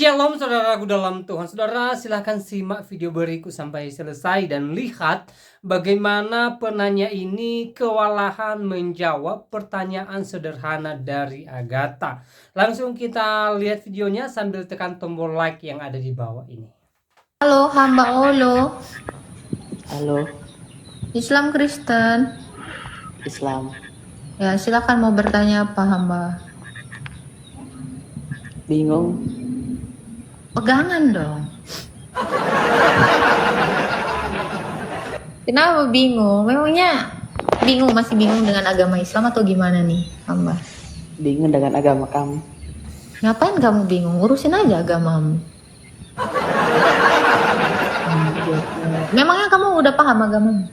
Shalom saudaraku dalam Tuhan. Saudara silahkan simak video berikut sampai selesai dan lihat bagaimana penanya ini kewalahan menjawab pertanyaan sederhana dari Agatha. Langsung kita lihat videonya sambil tekan tombol like yang ada di bawah ini. Halo, hamba Olo. Halo, Islam Kristen. Islam. Ya, silakan mau bertanya apa hamba? Bingung? Pegangan dong. Kenapa bingung? Memangnya masih bingung dengan agama Islam atau gimana nih, hamba? Bingung dengan agama kamu. Ngapain kamu bingung? Urusin aja agamamu. Memangnya kamu udah paham agamamu?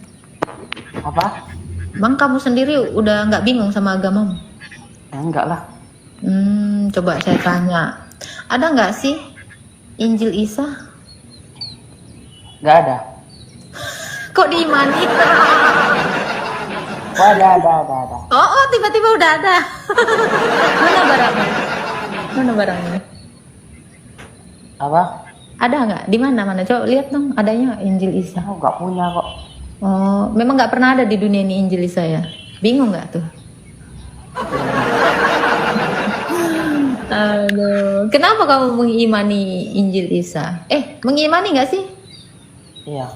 Apa? Bang, kamu sendiri udah nggak bingung sama agamamu? Ya, enggak lah. Coba saya tanya. Ada nggak sih Injil Isa? Enggak ada. Kok diimani? Oh, ada. Oh, tiba-tiba udah ada. Mana barangnya? Apa? Ada nggak? Di mana? Coba lihat dong, adanya nggak Injil Isa? Aku enggak punya kok. Oh, memang nggak pernah ada di dunia ini Injil Isa ya? Bingung nggak tuh? Aduh, kenapa kamu mengimani Injil Isa? Mengimani nggak sih? Iya.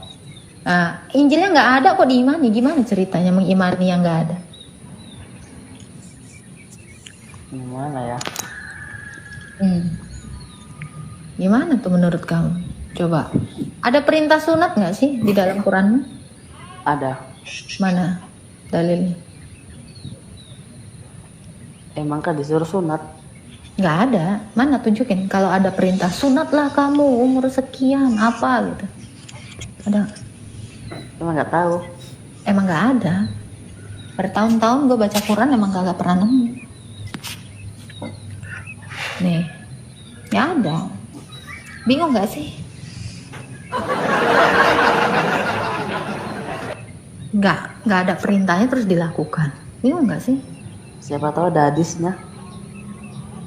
Nah, Injilnya nggak ada kok diimani. Gimana ceritanya mengimani yang nggak ada? Gimana ya? Gimana tuh menurut kamu? Coba. Ada perintah sunat nggak sih di dalam Quranmu? Ada. Mana dalilnya? Emang kan disuruh sunat? Nggak ada. Mana tunjukin kalau ada perintah sunatlah kamu umur sekian apa gitu. Ada nggak? Emang nggak tahu. Emang nggak ada. Bertahun-tahun gue baca Quran emang gak pernah nemu. Nih, nggak ada. Bingung nggak sih? Nggak ada perintahnya terus dilakukan. Bingung nggak sih? Siapa tahu ada hadisnya.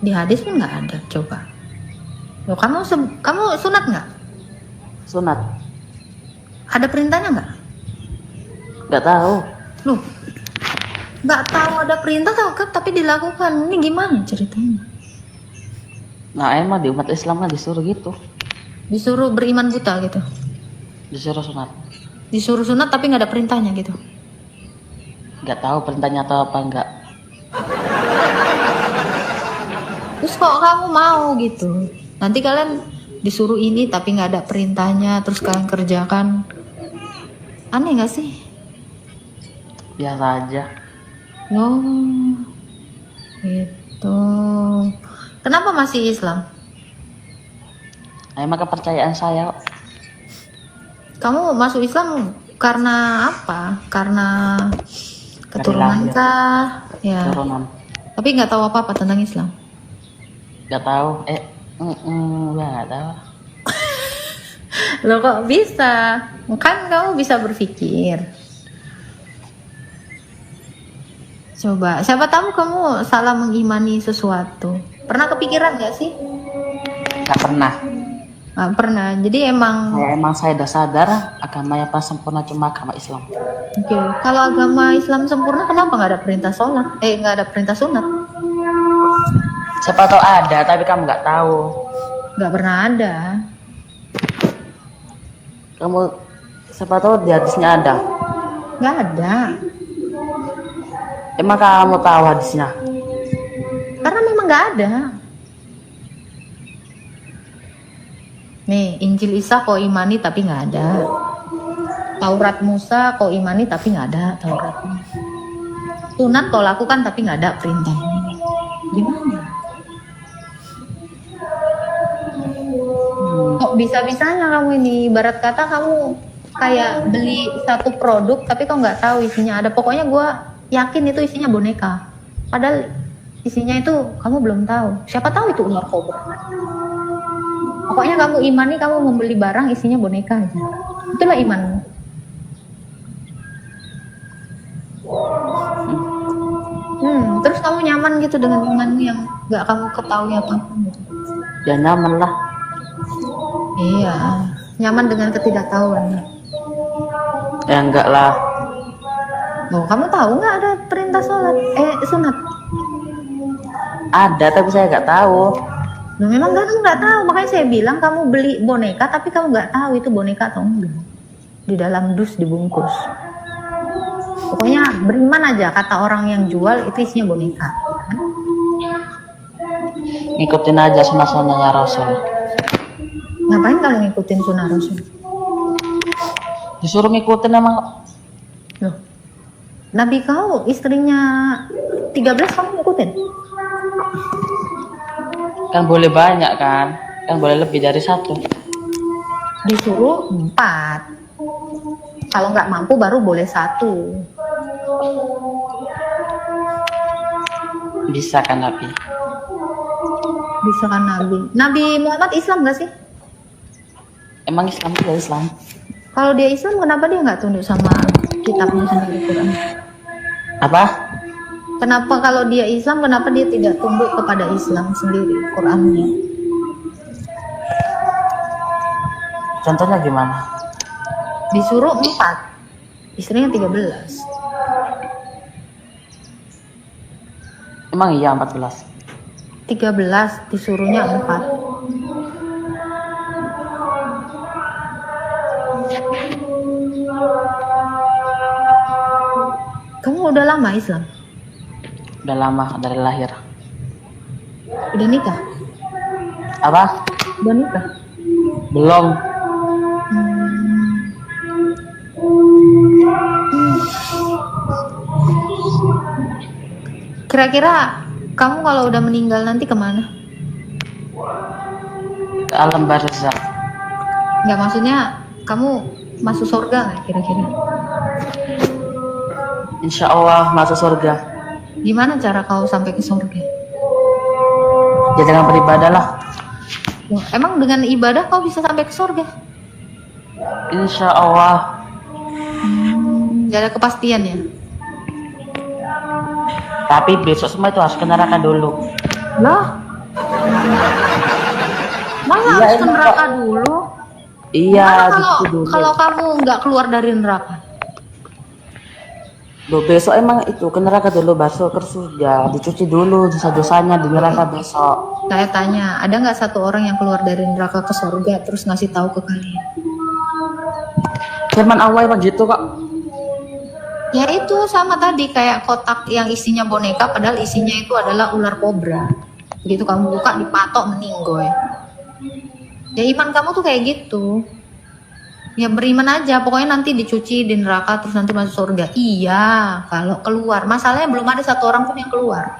Di hadis pun nggak ada. Coba. Loh, kamu sunat nggak? Sunat? Ada perintahnya nggak? Nggak tahu. Loh, nggak tahu ada perintah tapi dilakukan. Ini gimana ceritanya? Nah, emang di umat Islam kan disuruh gitu. Disuruh beriman buta gitu. Disuruh sunat. Disuruh sunat tapi nggak ada perintahnya gitu. Nggak tahu perintahnya atau apa enggak. Terus kok kamu mau gitu? Nanti kalian disuruh ini tapi nggak ada perintahnya, terus kalian kerjakan. Aneh nggak sih? Biasa aja. Oh, gitu. Kenapa masih Islam? Emang kepercayaan saya kok. Kamu masuk Islam karena apa? Karena keturunan kah? Ya. Turunan. Tapi nggak tahu apa-apa tentang Islam. Nggak tahu. Nggak tahu. Loh kok bisa? Kan kamu bisa berpikir. Coba, siapa tahu kamu salah mengimani sesuatu. Pernah kepikiran gak sih? Nggak pernah. Nggak pernah. Jadi emang. Ya, emang saya udah sadar agama yang paling sempurna cuma agama Islam. Oke. Kalau agama Islam sempurna, kenapa nggak ada perintah sholat? Nggak ada perintah sunat? Siapa tahu ada, tapi kamu nggak tahu. Nggak pernah ada. Kamu siapa tahu di hadisnya ada. Nggak ada. Emang kamu tahu hadisnya? Karena memang nggak ada. Nih, Injil Isa kau imani tapi nggak ada. Taurat Musa kau imani tapi nggak ada Tauratnya. Sunat kau lakukan tapi nggak ada perintahnya. Gimana? Kok bisa-bisanya kamu ini? Ibarat kata kamu kayak beli satu produk tapi kau nggak tahu isinya ada. Pokoknya gue yakin itu isinya boneka. Padahal isinya itu kamu belum tahu. Siapa tahu itu ular kobra. Pokoknya kamu imani kamu membeli barang isinya boneka aja. Itulah imanmu. Terus kamu nyaman gitu dengan imanmu yang gak kamu ketahui apapun gitu? Ya nyaman lah. Iya, nyaman dengan ketidaktahuan. Ya enggak lah. Oh, kamu tahu nggak ada perintah sholat? Sunat. Ada tapi saya nggak tahu. Nah, memang kamu nggak tahu, makanya saya bilang kamu beli boneka, tapi kamu nggak tahu itu boneka atau enggak. Di dalam dus dibungkus. Pokoknya beriman aja, kata orang yang jual itu isinya boneka. Ngikutin aja sunnah-sunnahnya Rasul. Ngapain kalau ngikutin sunnah Rasul? Disuruh ngikutin emang. Loh, Nabi kau istrinya 13 kamu ngikutin? Kan boleh banyak kan boleh lebih dari 1. Disuruh 4. Kalau nggak mampu baru boleh 1. Bisa kan Nabi? Bisa kan Nabi? Nabi Muhammad Islam nggak sih? Emang Islam itu ya Islam? Kalau dia Islam, kenapa dia nggak tunduk sama kitabnya sendiri, Quran? Apa? Kenapa kalau dia Islam, kenapa dia tidak tunduk kepada Islam sendiri, Qurannya? Contohnya gimana? Disuruh 4, istrinya 13. Emang iya 14? 13 disuruhnya 4. Kamu udah lama Islam? Udah lama dari lahir. Udah nikah? Apa? Udah nikah? Belum. Kira-kira kamu kalau udah meninggal nanti kemana? Ke alam barzakh. Nggak, maksudnya kamu masuk surga nggak kira-kira? Insya Allah masuk surga. Gimana cara kau sampai ke surga? Ya dengan beribadah lah. Wah, emang dengan ibadah kau bisa sampai ke surga? Insya Allah. Gak ada kepastian ya? Tapi besok semua itu harus ke neraka dulu. Lah? Masa Iya, harus ke emang, neraka dulu? Iya, Gimana gitu dulu. kalau kamu nggak keluar dari neraka? Loh, besok emang itu ke neraka dulu, baru ke surga. Dicuci dulu dosa-dosanya di neraka besok. Saya tanya, ada nggak satu orang yang keluar dari neraka ke surga terus ngasih tahu ke kalian? Firman Allah emang gitu kok. Ya itu sama tadi, kayak kotak yang isinya boneka padahal isinya itu adalah ular kobra. Begitu kamu buka dipatok meninggoy. Ya iman kamu tuh kayak gitu. Ya beriman aja, pokoknya nanti dicuci di neraka terus nanti masuk surga. Iya, kalau keluar. Masalahnya belum ada satu orang pun yang keluar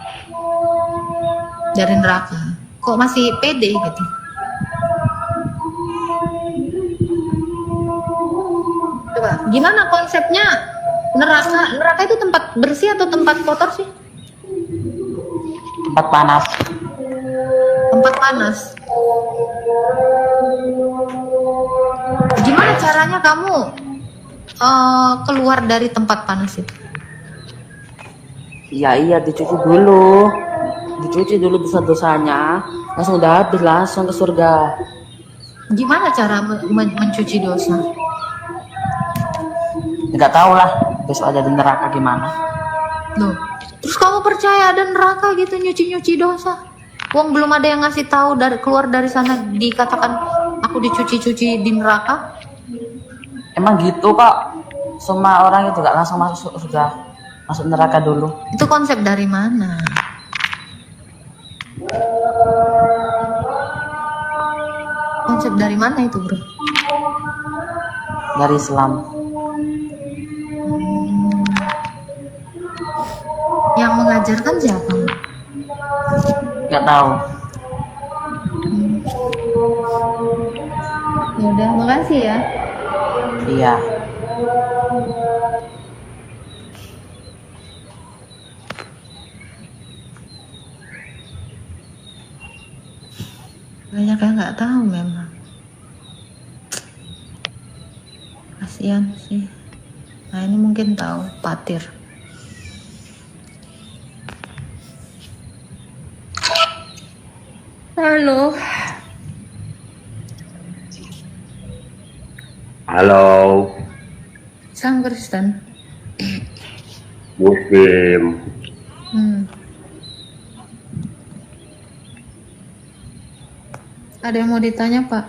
dari neraka. Kok masih pede gitu? Coba, gimana konsepnya neraka? Neraka itu tempat bersih atau tempat kotor sih? Tempat panas. Tempat panas. Gimana caranya kamu keluar dari tempat panas itu? Iya, dicuci dulu. Dicuci dulu dosa-dosanya. Langsung udah habis, langsung ke surga. Gimana cara mencuci dosa? Nggak tahu lah, besok aja di neraka gimana. Loh, terus kamu percaya ada neraka gitu nyuci-nyuci dosa? Wong belum ada yang ngasih tahu dari keluar dari sana dikatakan aku dicuci-cuci di neraka. Emang gitu kok. Semua orang itu nggak langsung masuk surga, masuk neraka dulu. Itu konsep dari mana? Konsep dari mana itu, bro? Dari Islam. Yang mengajarkan siapa? Nggak tahu. Ya udah, makasih ya. Iya. Banyak yang nggak tahu memang. Kasihan sih. Nah ini mungkin tahu, Patir. Halo. Halo, Islam Kristen. Muslim. Hmm. Ada yang mau ditanya, Pak?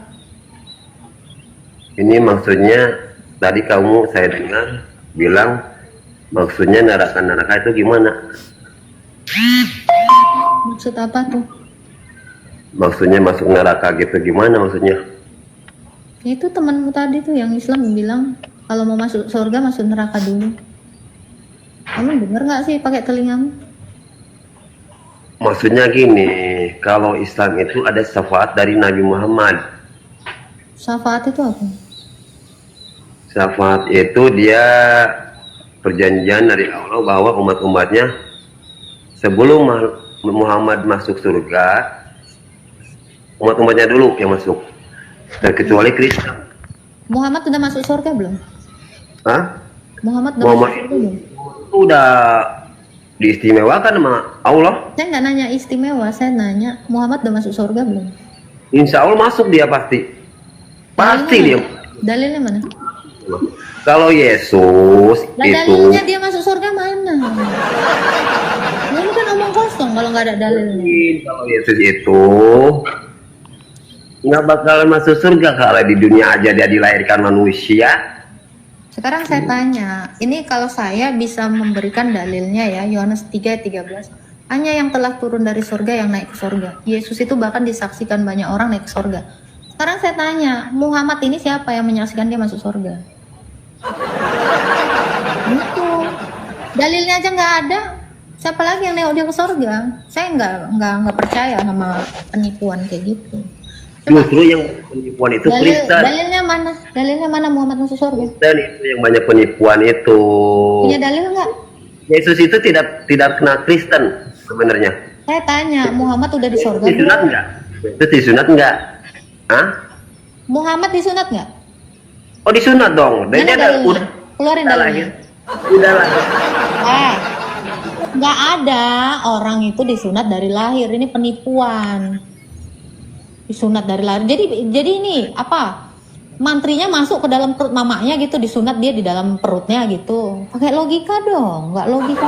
Ini maksudnya tadi kamu saya dengar bilang maksudnya neraka itu gimana? Maksud apa tuh? Maksudnya masuk neraka gitu gimana maksudnya? Ya, itu temanmu tadi tuh yang Islam bilang kalau mau masuk surga masuk neraka dulu. Kamu denger nggak sih pakai telingamu? Maksudnya gini, kalau Islam itu ada syafaat dari Nabi Muhammad. Syafaat itu apa? Syafaat itu dia perjanjian dari Allah bahwa umat-umatnya sebelum Muhammad masuk surga, umat-umatnya dulu yang masuk, terkecuali Kristen. Muhammad udah masuk surga belum? Hah? Muhammad udah Muhammad masuk surga belum? itu udah diistimewakan sama Allah. Saya nggak nanya istimewa, saya nanya Muhammad udah masuk surga belum? Insya Allah masuk dia pasti. Pasti dia. Dalilnya mana? Kalau Yesus Lah itu dalilnya dia masuk surga mana? Nah, ini kan omong kosong kalau nggak ada dalilnya. kalau Yesus itu nggak bakal masuk surga kalau di dunia aja dia dilahirkan manusia. Sekarang saya tanya, ini kalau saya bisa memberikan dalilnya ya, Yohanes 3:13. Hanya yang telah turun dari surga yang naik ke surga. Yesus itu bahkan disaksikan banyak orang naik ke surga. Sekarang saya tanya, Muhammad ini siapa yang menyaksikan dia masuk surga? Itu. Dalilnya aja nggak ada. Siapa lagi yang nengok dia ke surga? Saya nggak percaya sama penipuan kayak gitu. Justru yang penipuan itu Kristen. Dalilnya mana? Dalilnya mana Muhammad masuk surga? Kristen itu yang banyak penipuan itu. Punya dalil nggak? Yesus itu tidak kena Kristen sebenarnya. Saya tanya, Muhammad udah di surga Disunat belum? enggak? Itu disunat enggak? Hah? Muhammad disunat nggak? Oh disunat dong. Dan Mana dia dalilnya? udah Keluarin udah dalilnya. lahir. Udah lahir. Nggak ada orang itu disunat dari lahir. Ini penipuan. Disunat dari lahir. Jadi ini apa? Mantrinya masuk ke dalam perut mamanya gitu, disunat dia di dalam perutnya gitu. Pakai logika dong, nggak logika.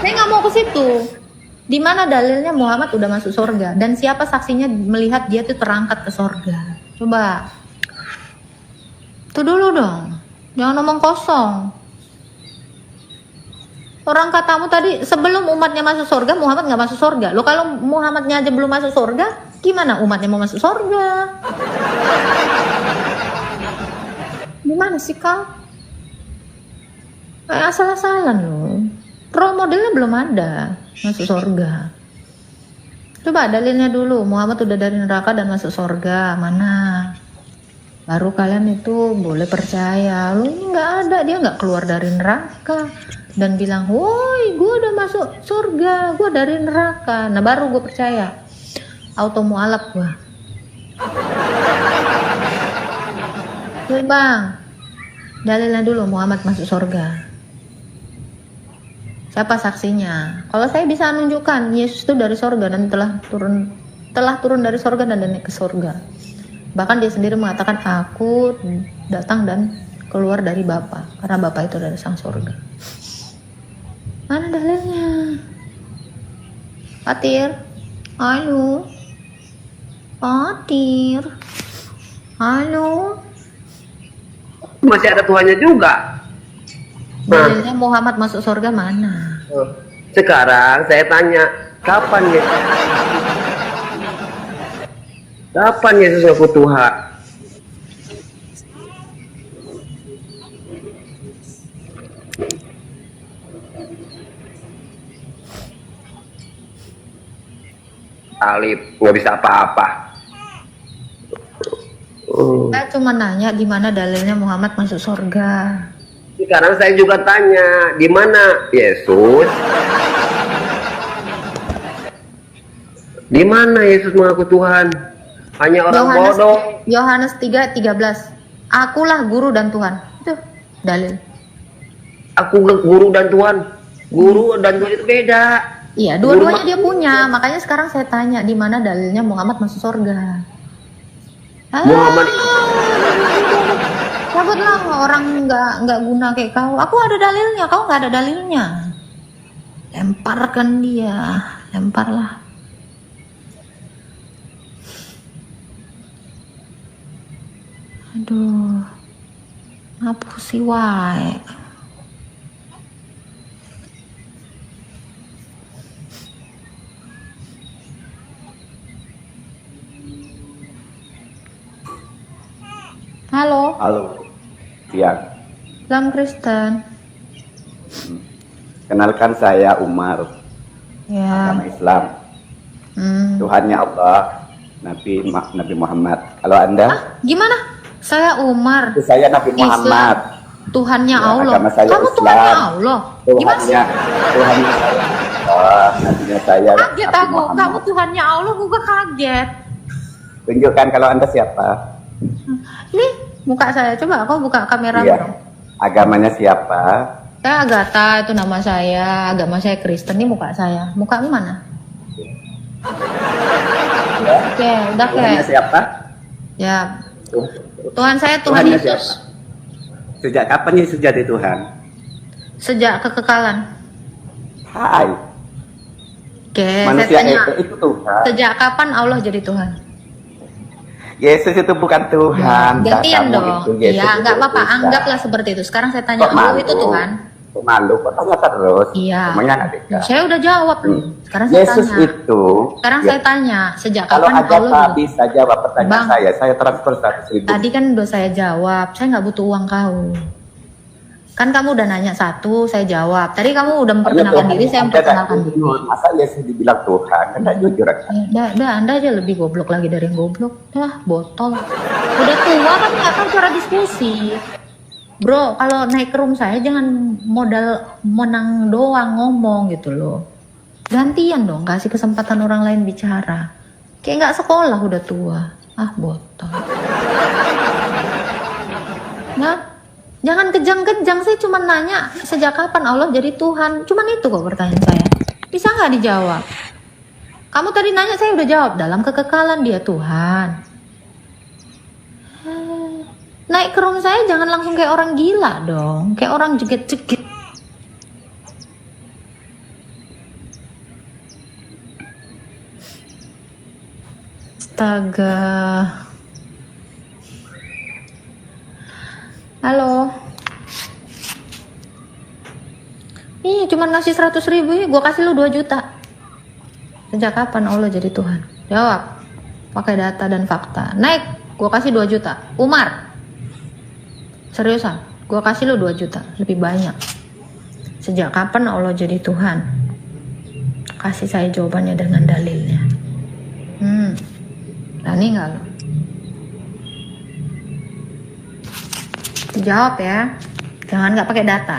Saya nggak mau ke situ. Di mana dalilnya Muhammad udah masuk surga dan siapa saksinya melihat dia tuh terangkat ke surga? Coba. Itu dulu dong. Jangan ngomong kosong. Orang katamu tadi sebelum umatnya masuk surga, Muhammad nggak masuk surga. Lo kalau Muhammadnya aja belum masuk surga, gimana umatnya mau masuk surga? Gimana sih kau? Kayak asal-asalan lo. Role modelnya belum ada masuk surga. Coba dalilnya dulu. Muhammad udah dari neraka dan masuk surga. Mana? Baru kalian itu boleh percaya. Lo ini nggak ada, dia nggak keluar dari neraka dan bilang, woi gue udah masuk surga, gue dari neraka. Nah baru gue percaya. Auto mualaf gue. Bang, dalilnya dulu Muhammad masuk surga. Siapa saksinya? Kalau saya bisa menunjukkan Yesus itu dari surga dan telah turun dari surga dan naik ke surga. Bahkan dia sendiri mengatakan, aku datang dan keluar dari Bapa, karena Bapa itu dari sang surga. Mana dalilnya? Fatir, halo. Fatir, halo. Masih ada Tuhannya juga. Dalilnya Muhammad masuk surga mana? Sekarang saya tanya, kapan ya? Kapan Yesus ngaku Tuhan? Alif, nggak bisa apa-apa. Saya cuma nanya di mana dalilnya Muhammad masuk surga. Sekarang saya juga tanya, di mana Yesus? Di mana Yesus mengaku Tuhan? Hanya orang bodoh. Yohanes 3:13. Akulah guru dan Tuhan. Itu dalil. Aku guru dan Tuhan. Guru dan Tuhan itu beda. Iya, dua-duanya dia punya. Makanya sekarang saya tanya di mana dalilnya Muhammad masuk surga. Muhammad Cabutlah, orang nggak guna kayak kau. Aku ada dalilnya, kau nggak ada dalilnya. Lemparkan dia, lemparlah. Aduh, ngapusi wae. Halo, Halo, siang. Islam Kristen. Kenalkan saya Umar, Ya. agama Islam. Tuhannya Allah, Nabi Muhammad. Kalau Anda? Gimana? Saya Umar. Itu saya Nabi Muhammad. Tuhannya Ya, Allah. agama saya Kamu Islam. Tuhannya Allah. Gimana sih? Tuhannya saya Allah, Nabinya saya Kaget Nabi aku. Muhammad. Kamu Tuhannya Allah, gue kaget. Tunjukkan kalau Anda siapa? Nih, muka saya. Coba kau buka kamera Iya. dong. Agamanya siapa? Saya Agatha, itu nama saya. Agama saya Kristen. Ini muka saya. Muka mana? Oke, udah Tuhannya kayak. siapa? Ya. Tuhan saya Tuhan Tuhannya Yesus. siapa? Sejak kapan Yesus jadi Tuhan? Sejak kekekalan. Hai, Oke, saya manusia tanya. itu Tuhan. Sejak kapan Allah jadi Tuhan? Yesus itu bukan Tuhan. Gantian Kamu dong. itu Yesus Iya, nggak itu apa-apa. Tuhan. Anggaplah seperti itu. Sekarang saya tanya, Kok Allah malu? itu Tuhan? Kok malu? Kok tanya terus? Iya. Emangnya nggak deka? Saya udah jawab loh. Sekarang saya Yesus tanya. itu. Sekarang ya, saya tanya, sejak kalau kapan Agatha Allah? bisa jawab pertanyaan Bang. saya transfer 100.000. Tadi kan udah saya jawab. Saya nggak butuh uang kau. Kan kamu udah nanya satu, saya jawab. Tadi kamu udah memperkenalkan diri, saya memperkenalkan diri. Masa Yesus dibilang Tuhan? Kan nggak jujur kan? Ya, Anda aja lebih goblok lagi dari yang goblok. Dah, botol. Udah tua kan nggak tahu cara diskusi. Bro, kalau naik ke room saya jangan modal menang doang ngomong gitu loh. Gantian dong, kasih kesempatan orang lain bicara. Kayak nggak sekolah udah tua. Ah, botol. Nah, jangan kejang-kejang. Saya cuma nanya sejak kapan Allah jadi Tuhan. Cuman itu kok pertanyaan saya. Bisa nggak dijawab? Kamu tadi nanya, saya udah jawab. Dalam kekekalan dia Tuhan. Naik ke room saya jangan langsung kayak orang gila dong. Kayak orang jeget-jeget. Astaga. Halo. Ih, cuma ngasih 100.000 ya, gue kasih lu 2 juta. Sejak kapan Allah jadi Tuhan? Jawab. Pakai data dan fakta. Naik, gue kasih 2 juta. Umar. Seriusan, gue kasih lu 2 juta. Lebih banyak. Sejak kapan Allah jadi Tuhan? Kasih saya jawabannya dengan dalilnya. Berani nggak lo? Jawab ya. Jangan nggak pakai data.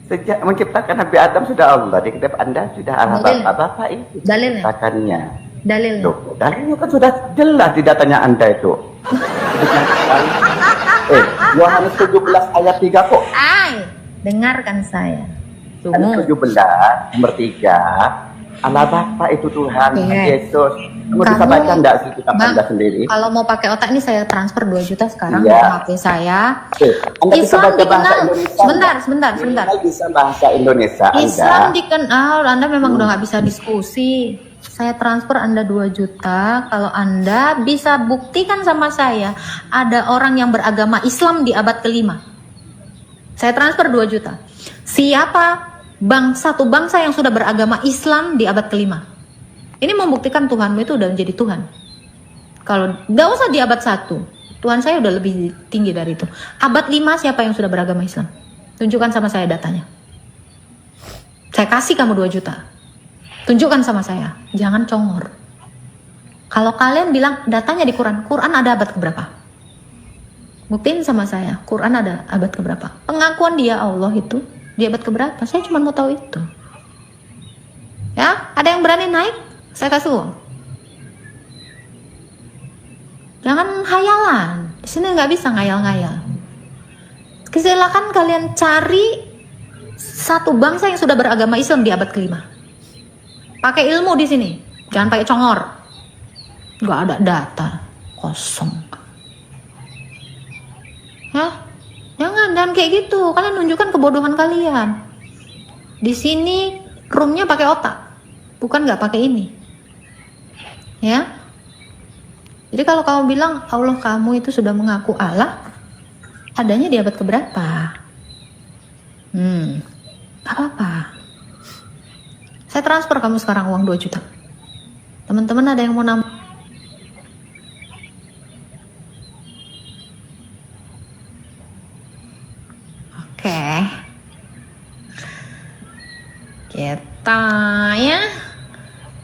Sejak menciptakan Nabi Adam sudah Allah. Di kitab Anda sudah Allah Dalil. Bapak itu. Dalilnya. Katakannya. Dalilnya. Loh, dalilnya kan sudah jelas di datanya Anda itu. Yohanes 17 ayat 3 kok. Dengarkan saya. Yohanes 17 nomor 3. Allah Bapa itu Tuhan, Yesus. Kamu bisa baca enggak sih kitab Bang, Anda sendiri? kalau mau pakai otak ini saya transfer 2 juta sekarang Iya. ke HP saya. Anda bisa Islam baca bahasa dikenal. Indonesia. Sebentar. Anda bisa bahasa Indonesia Islam Anda. dikenal. Anda memang udah nggak bisa diskusi. Saya transfer Anda 2 juta. Kalau Anda bisa buktikan sama saya ada orang yang beragama Islam di abad ke-5. Saya transfer 2 juta. Siapa satu bangsa yang sudah beragama Islam di abad ke-5? Ini membuktikan Tuhanmu itu udah menjadi Tuhan. Kalau nggak usah di abad 1, Tuhan saya udah lebih tinggi dari itu. Abad 5 siapa yang sudah beragama Islam? Tunjukkan sama saya datanya. Saya kasih kamu 2 juta. Tunjukkan sama saya. Jangan congor. Kalau kalian bilang datanya di Quran, Quran ada abad keberapa? Buktiin sama saya, Quran ada abad keberapa? Pengakuan dia Allah itu di abad keberapa? Saya cuma mau tahu itu. Ya, ada yang berani naik? Saya kasih uang. Jangan hayalan. Di sini nggak bisa ngayal-ngayal. Silakan kalian cari satu bangsa yang sudah beragama Islam di abad ke-5. Pakai ilmu di sini, jangan pakai congor. Nggak ada data, kosong. Hah? Jangan kayak gitu. Kalian tunjukkan kebodohan kalian. Di sini roomnya pakai otak, bukan nggak pakai ini. Ya. Jadi kalau kamu bilang Allah kamu itu sudah mengaku Allah, adanya di abad keberapa? Gak apa-apa. Saya transfer kamu sekarang uang 2 juta. Teman-teman ada yang mau nambah? Oke. Kita ya.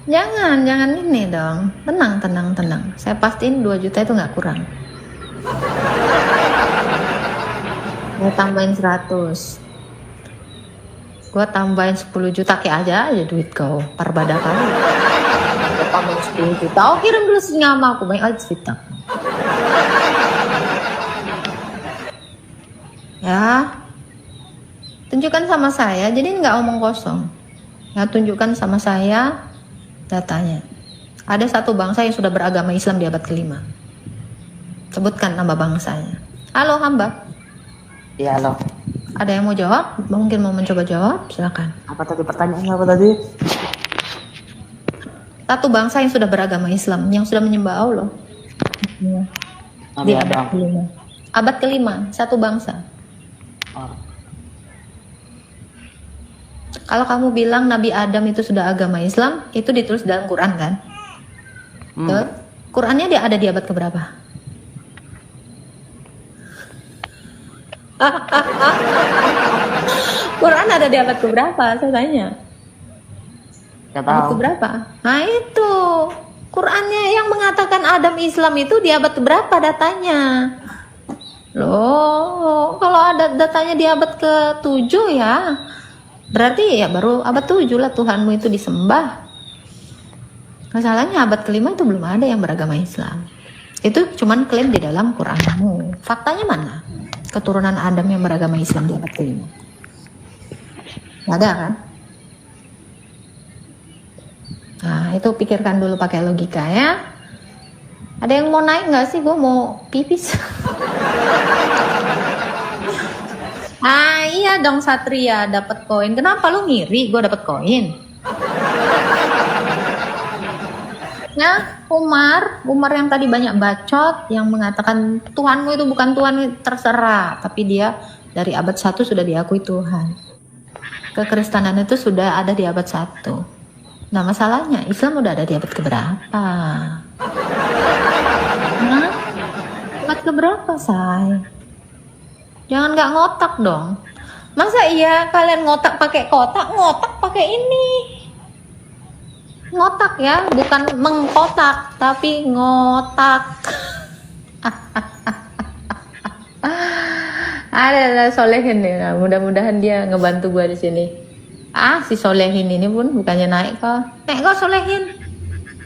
Jangan ini dong. Tenang. Saya pastiin 2 juta itu nggak kurang. Gue tambahin 100. Gue tambahin 10 juta kayak aja duit kau. Parbada kali. Gue tambahin 10 juta. Oh kirim dulu sinyal sama aku. Banyak aja cerita. Ya. Tunjukkan sama saya. Jadi nggak omong kosong. Ya tunjukkan sama saya datanya. Ada satu bangsa yang sudah beragama Islam di abad ke-5. Sebutkan nama bangsanya. Halo hamba. Iya loh. Ada yang mau jawab? Mungkin mau mencoba jawab? Silakan. Apa tadi pertanyaannya apa tadi? Satu bangsa yang sudah beragama Islam, yang sudah menyembah Allah. Nabi Di Adam. abad ke-5. Abad ke-5, satu bangsa. Oh. Kalau kamu bilang Nabi Adam itu sudah agama Islam, itu ditulis dalam Quran kan? Betul? Qurannya dia ada di abad keberapa? Quran ada di abad keberapa? Saya tanya. Gak Abad tahu. keberapa? Nah itu Qurannya yang mengatakan Adam Islam itu di abad keberapa datanya? Loh, kalau ada datanya di abad ke-7 ya, berarti ya baru abad 7 lah Tuhanmu itu disembah. Masalahnya abad ke-5 itu belum ada yang beragama Islam. Itu cuman klaim di dalam Quranmu. Faktanya mana? Keturunan Adam yang beragama Islam di abad ke-5. Nggak ada kan? Nah itu pikirkan dulu pakai logika ya. Ada yang mau naik nggak sih? Gue mau pipis. Ah iya dong Satria dapat koin. Kenapa lu ngiri? Gue dapat koin. Ya Umar yang tadi banyak bacot yang mengatakan Tuhanmu itu bukan Tuhan, terserah. Tapi dia dari abad 1 sudah diakui Tuhan. Kekristenan itu sudah ada di abad 1. Nah masalahnya Islam udah ada di abad keberapa? Nah, abad keberapa say? Jangan nggak ngotak dong. Masa iya kalian ngotak pakai kotak, ngotak pakai ini. Ngotak ya, bukan mengkotak, tapi ngotak. Ada Solehin nih, nah, mudah-mudahan dia ngebantu gua di sini. Ah, si Solehin ini pun bukannya naik kau. Naik kau Solehin.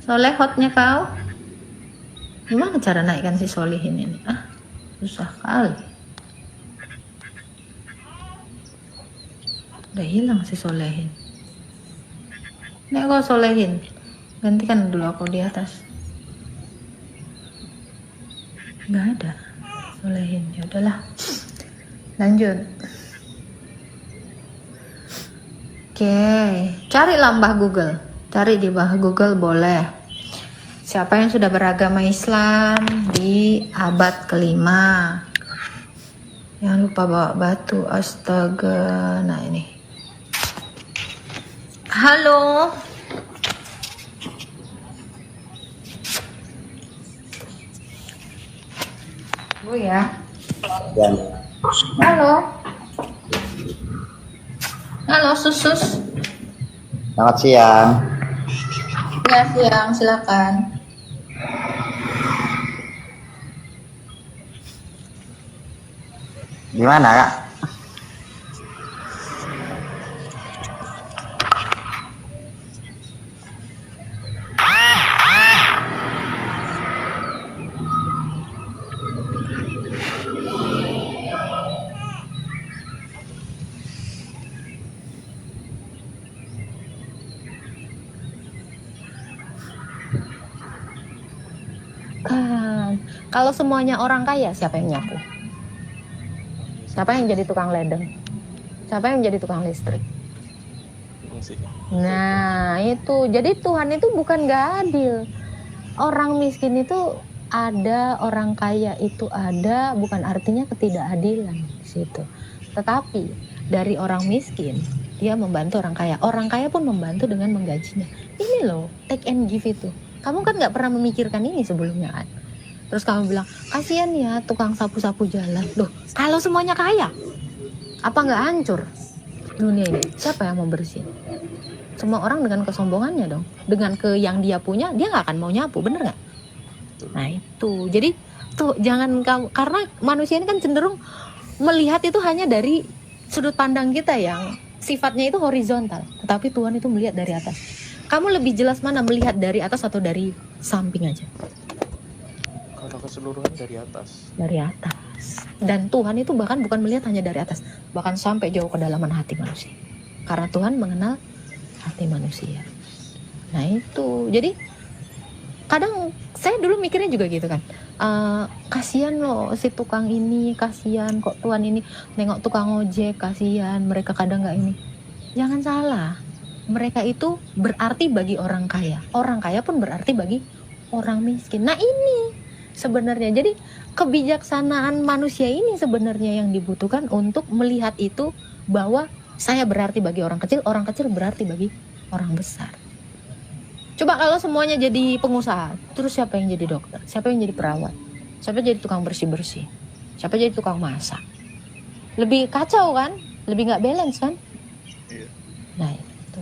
Solehotnya kau. Gimana cara naikkan si Solehin ini? Ah, susah kali. Udah hilang si Solehin. Naik kau Solehin. Gantikan dulu aku di atas. Nggak ada Solehin. Ya udahlah. Lanjut. Oke, cari lambah Google. Cari di bawah Google boleh. Siapa yang sudah beragama Islam di abad ke-5? Jangan lupa bawa batu. Astaga. Nah ini. Halo. Bu ya. Halo. Halo Susus. Selamat siang. Ya siang, silakan. Gimana kak? Bukan. Kalau semuanya orang kaya, siapa yang nyapu? Siapa yang jadi tukang ledeng? Siapa yang jadi tukang listrik? Nah itu, jadi Tuhan itu bukan gak adil. Orang miskin itu ada, orang kaya itu ada, bukan artinya ketidakadilan di situ. Tetapi dari orang miskin, dia membantu orang kaya. Orang kaya pun membantu dengan menggajinya. Ini loh, take and give itu. Kamu kan gak pernah memikirkan ini sebelumnya kan? Terus kamu bilang, kasihan ya tukang sapu-sapu jalan. Loh, kalau semuanya kaya, apa gak hancur dunia ini? Siapa yang mau bersihin? Semua orang dengan kesombongannya dong. Dengan yang dia punya, dia gak akan mau nyapu, bener gak? Nah itu, jadi tuh jangan kamu, karena manusia ini kan cenderung melihat itu hanya dari sudut pandang kita yang sifatnya itu horizontal. Tetapi Tuhan itu melihat dari atas. Kamu lebih jelas mana melihat dari atas atau dari samping aja? Kalau keseluruhan dari atas. Dari atas. Dan Tuhan itu bahkan bukan melihat hanya dari atas, bahkan sampai jauh ke dalaman hati manusia. Karena Tuhan mengenal hati manusia. Nah itu, jadi kadang saya dulu mikirnya juga gitu kan. Kasihan loh si tukang ini, kasihan kok Tuhan ini nengok tukang ojek, kasihan mereka kadang nggak ini. Jangan salah, mereka itu berarti bagi orang kaya. Orang kaya pun berarti bagi orang miskin. Nah ini sebenarnya, jadi kebijaksanaan manusia ini sebenarnya yang dibutuhkan untuk melihat itu, bahwa saya berarti bagi orang kecil berarti bagi orang besar. Coba kalau semuanya jadi pengusaha, terus siapa yang jadi dokter? Siapa yang jadi perawat? Siapa jadi tukang bersih-bersih? Siapa jadi tukang masak? Lebih kacau kan? Lebih nggak balance kan? Nah itu.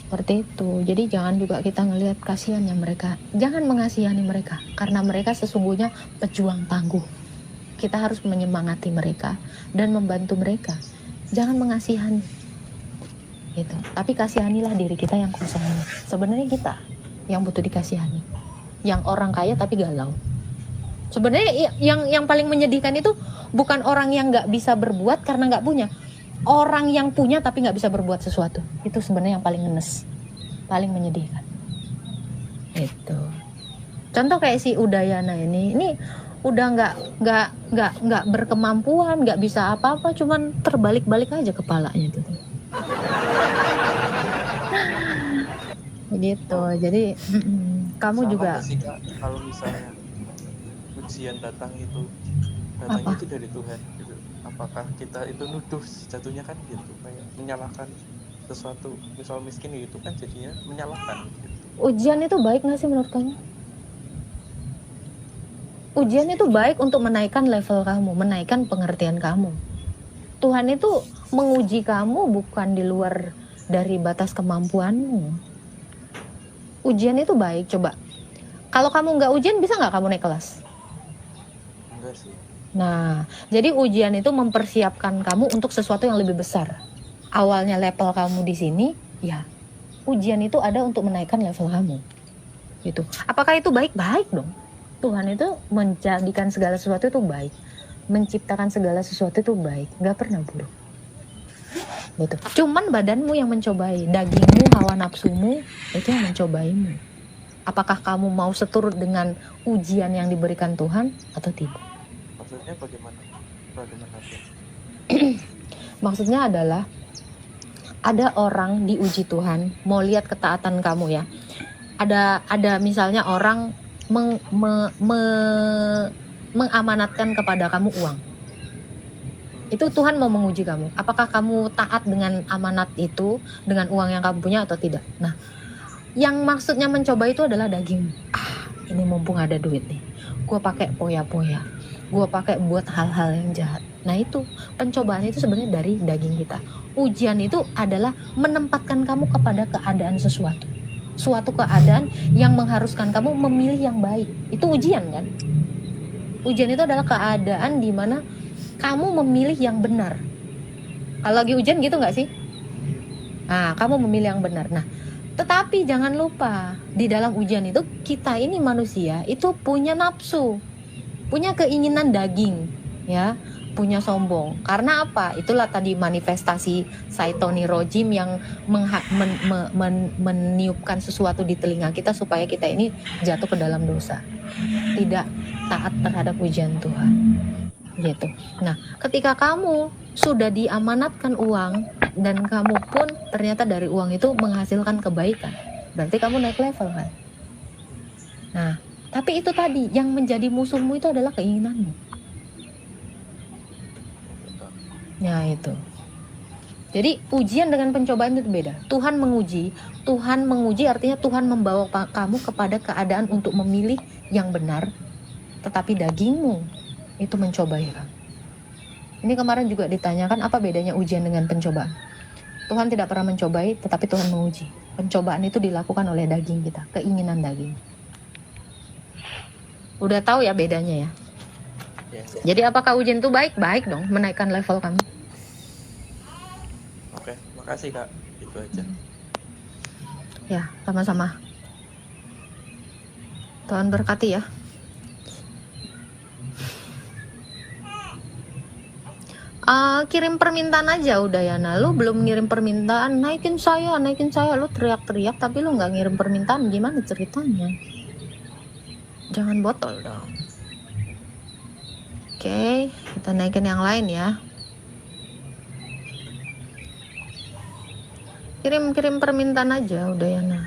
Seperti itu. Jadi jangan juga kita ngelihat kasihannya mereka. Jangan mengasihani mereka. Karena mereka sesungguhnya pejuang tangguh. Kita harus menyemangati mereka dan membantu mereka. Jangan mengasihani. Gitu. Tapi kasihanilah diri kita yang kosong ini. Sebenarnya kita yang butuh dikasihani. Yang orang kaya tapi galau. Sebenarnya yang paling menyedihkan itu bukan orang yang nggak bisa berbuat karena nggak punya. Orang yang punya tapi nggak bisa berbuat sesuatu. Itu sebenarnya yang paling ngenes, paling menyedihkan. Itu. Contoh kayak si Udayana ini udah nggak berkemampuan, nggak bisa apa-apa, cuman terbalik-balik aja kepalanya tuh. Begitu. Jadi kamu Sama juga sih, Kak, kalau misalnya ujian datangnya itu dari Tuhan gitu. Apakah kita itu nuduh, jatuhnya kan gitu, kayak menyalahkan sesuatu. Misal miskin itu kan jadinya menyalahkan gitu. Ujian itu baik nggak sih menurut kamu? Ujian itu baik untuk menaikkan level kamu, menaikkan pengertian kamu. Tuhan itu menguji kamu bukan di luar dari batas kemampuanmu. Ujian itu baik, coba. Kalau kamu nggak ujian, bisa nggak kamu naik kelas? Enggak sih. Nah, jadi ujian itu mempersiapkan kamu untuk sesuatu yang lebih besar. Awalnya level kamu di sini, ya ujian itu ada untuk menaikkan level kamu. Gitu. Apakah itu baik? Baik dong. Tuhan itu menjadikan segala sesuatu itu baik. Menciptakan segala sesuatu itu baik. Gak pernah buruk. Gitu. Cuman badanmu yang mencobai. Dagingmu, hawa nafsumu, itu yang mencobaimu. Apakah kamu mau seturut dengan ujian yang diberikan Tuhan atau tidak? Maksudnya bagaimana? Maksudnya adalah ada orang diuji Tuhan, mau lihat ketaatan kamu ya. Ada misalnya orang mengamanatkan kepada kamu uang. Itu Tuhan mau menguji kamu. Apakah kamu taat dengan amanat itu, dengan uang yang kamu punya atau tidak? Nah, yang maksudnya mencoba itu adalah daging. Ini mumpung ada duit nih, gue pakai poya-poya, gue pakai buat hal-hal yang jahat. Nah itu pencobaan itu sebenarnya dari daging kita. Ujian itu adalah menempatkan kamu kepada keadaan sesuatu, suatu keadaan yang mengharuskan kamu memilih yang baik. Itu ujian kan? Ujian itu adalah keadaan di mana kamu memilih yang benar. Kalau lagi ujian gitu nggak sih? Nah, kamu memilih yang benar. Nah, tetapi jangan lupa di dalam ujian itu kita ini manusia itu punya nafsu, punya keinginan daging, ya, punya sombong. Karena apa? Itulah tadi manifestasi Saitoni Rojim yang meniupkan sesuatu di telinga kita supaya kita ini jatuh ke dalam dosa, tidak taat terhadap pujian Tuhan gitu. Nah, ketika kamu sudah diamanatkan uang dan kamu pun ternyata dari uang itu menghasilkan kebaikan, berarti kamu naik level kan. Nah, tapi itu tadi yang menjadi musuhmu itu adalah keinginanmu. Ya itu. Jadi ujian dengan pencobaan itu beda. Tuhan menguji artinya Tuhan membawa kamu kepada keadaan untuk memilih yang benar, tetapi dagingmu itu mencobai kamu. Ini kemarin juga ditanyakan apa bedanya ujian dengan pencobaan. Tuhan tidak pernah mencobai, tetapi Tuhan menguji. Pencobaan itu dilakukan oleh daging kita, keinginan daging. Udah tahu ya bedanya ya? Jadi apakah ujian itu baik? Baik dong, menaikkan level kamu. Oke, makasih Kak. Itu aja. Ya, sama-sama. Tuhan berkati ya. Kirim permintaan aja udah ya. Nah, lu belum ngirim permintaan, naikin saya, lu teriak-teriak tapi lu nggak ngirim permintaan, gimana ceritanya? Jangan botol dong. Oke, kita naikin yang lain ya. Kirim permintaan aja udah ya. Nah,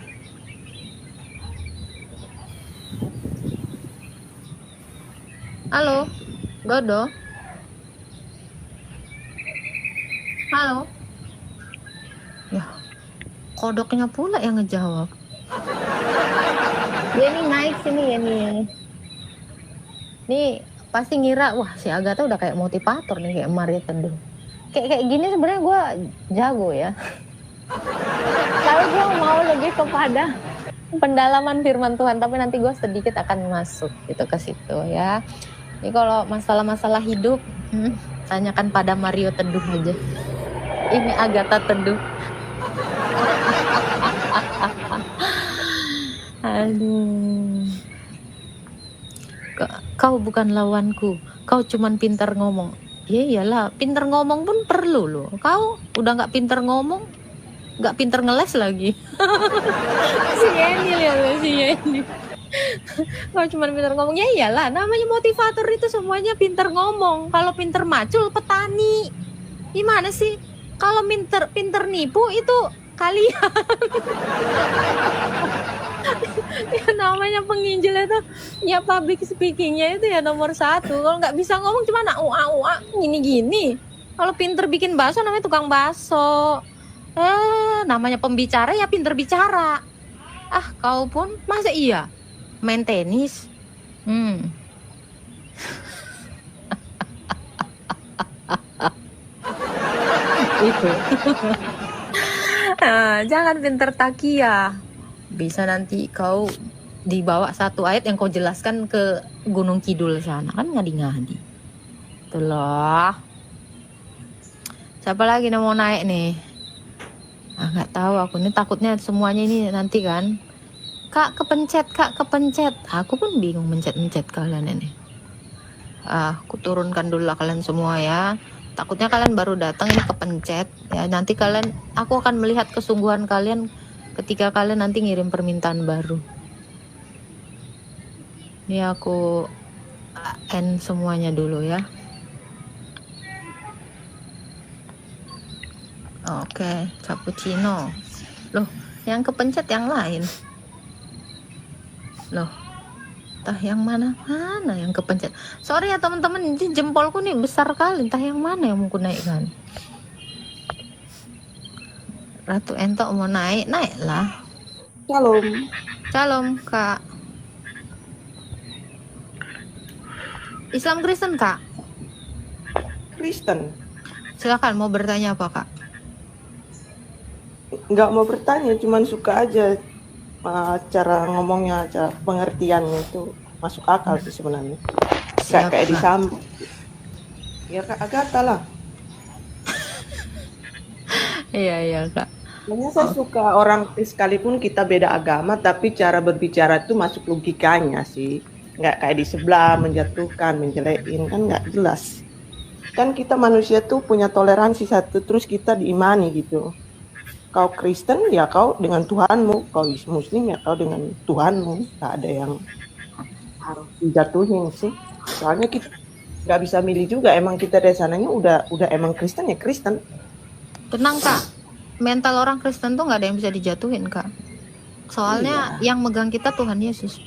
halo Dodo, halo ya, kodoknya pula yang ngejawab. Dia nih naik sini ya nih pasti ngira wah si Agatha udah kayak motivator nih, kayak Maria Teduh. Kayak gini sebenarnya gue jago ya. Kalau gue mau lebih kepada pendalaman firman Tuhan, tapi nanti gue sedikit akan masuk gitu ke situ ya. Ini kalau masalah-masalah hidup, tanyakan pada Mario Teduh aja. Ini Agatha Teduh. Aduh. Kau bukan lawanku, kau cuman pintar ngomong. Ya iyalah, pintar ngomong pun perlu loh. Kau udah nggak pintar ngomong, nggak pintar ngeles lagi. Si Yenil ya, si Yenil. Kau cuman pintar ngomong, ya iyalah. Namanya motivator itu semuanya pintar ngomong. Kalau pintar macul petani, gimana sih? Kalau pintar nipu itu kalian. Ya namanya penginjil itu ya public speakingnya itu ya nomor 1. Kalau nggak bisa ngomong cuma gini-gini. Kalau pinter bikin bakso namanya tukang bakso. Namanya pembicara ya pinter bicara. Kau pun masa iya main tenis? Itu. Jangan pinter takia. Bisa nanti kau dibawa satu ayat yang kau jelaskan ke Gunung Kidul sana, kan ngadi-ngadi. Itulah. Siapa lagi yang mau naik nih? Nggak tahu aku nih, takutnya semuanya ini nanti kan. Kak kepencet. Aku pun bingung mencet kalian ini. Aku turunkan dulu lah kalian semua ya. Takutnya kalian baru datang ini kepencet ya. Nanti aku akan melihat kesungguhan kalian ketika kalian nanti ngirim permintaan baru. Ini aku end semuanya dulu ya. Oke, cappuccino. Loh, yang kepencet yang lain. Loh, entah yang mana yang kepencet. Sorry ya teman-teman, jempolku nih besar kali. Entah yang mana yang mau ku naikkan. Ratu Entok mau naiklah. Shalom Kak. Islam Kristen Kak? Kristen. Silakan, mau bertanya apa Kak? Nggak mau bertanya, cuman suka aja cara ngomongnya, cara pengertiannya itu masuk akal sih sebenarnya. Nggak kayak disambung. Ya Kak Agatha lah. Iya Kak. Makanya saya suka orang sekalipun kita beda agama, tapi cara berbicara itu masuk logikanya sih. Nggak kayak di sebelah menjatuhkan, menjelekin, kan nggak jelas. kan kita manusia tuh punya toleransi satu, terus kita diimani gitu. Kau Kristen ya kau dengan Tuhanmu, kau Muslim ya kau dengan Tuhanmu, nggak ada yang harus dijatuhin sih. Soalnya kita nggak bisa milih juga, emang kita dari sananya udah emang Kristen ya Kristen. Tenang Kak, mental orang Kristen tuh nggak ada yang bisa dijatuhin Kak. Soalnya yang megang kita Tuhan Yesus.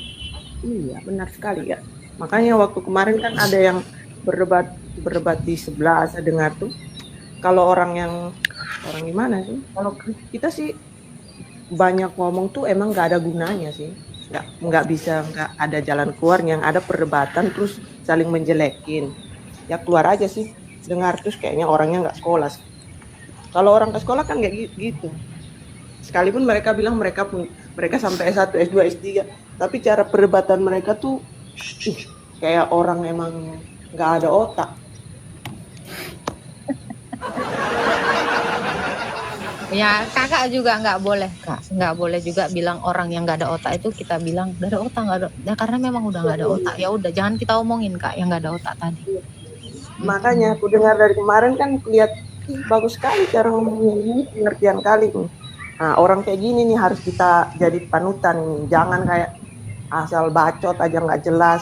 Iya benar sekali ya. Makanya waktu kemarin kan ada yang berdebat di sebelah, saya dengar tuh. Kalau orang gimana sih? Kalau kita sih banyak ngomong tuh emang nggak ada gunanya sih. Nggak bisa, nggak ada jalan keluar, yang ada perdebatan terus saling menjelekin. Ya keluar aja sih. Dengar terus kayaknya orangnya nggak sekolah. Kalau orang ke sekolah kan nggak gitu. Sekalipun mereka bilang mereka sampai S1, S2, S3, tapi cara perdebatan mereka tuh kayak orang emang nggak ada otak. Ya kakak juga nggak boleh Kak, nggak boleh juga bilang orang yang nggak ada otak itu kita bilang nggak ada otak, nggak ada. Ya, karena memang udah nggak ada otak, ya udah jangan kita omongin Kak yang nggak ada otak tadi. Makanya aku dengar dari kemarin kan lihat bagus sekali cara ngomongnya ini, pengertian kali nih. Nah orang kayak gini nih harus kita jadi panutan nih. Jangan kayak asal bacot aja nggak jelas,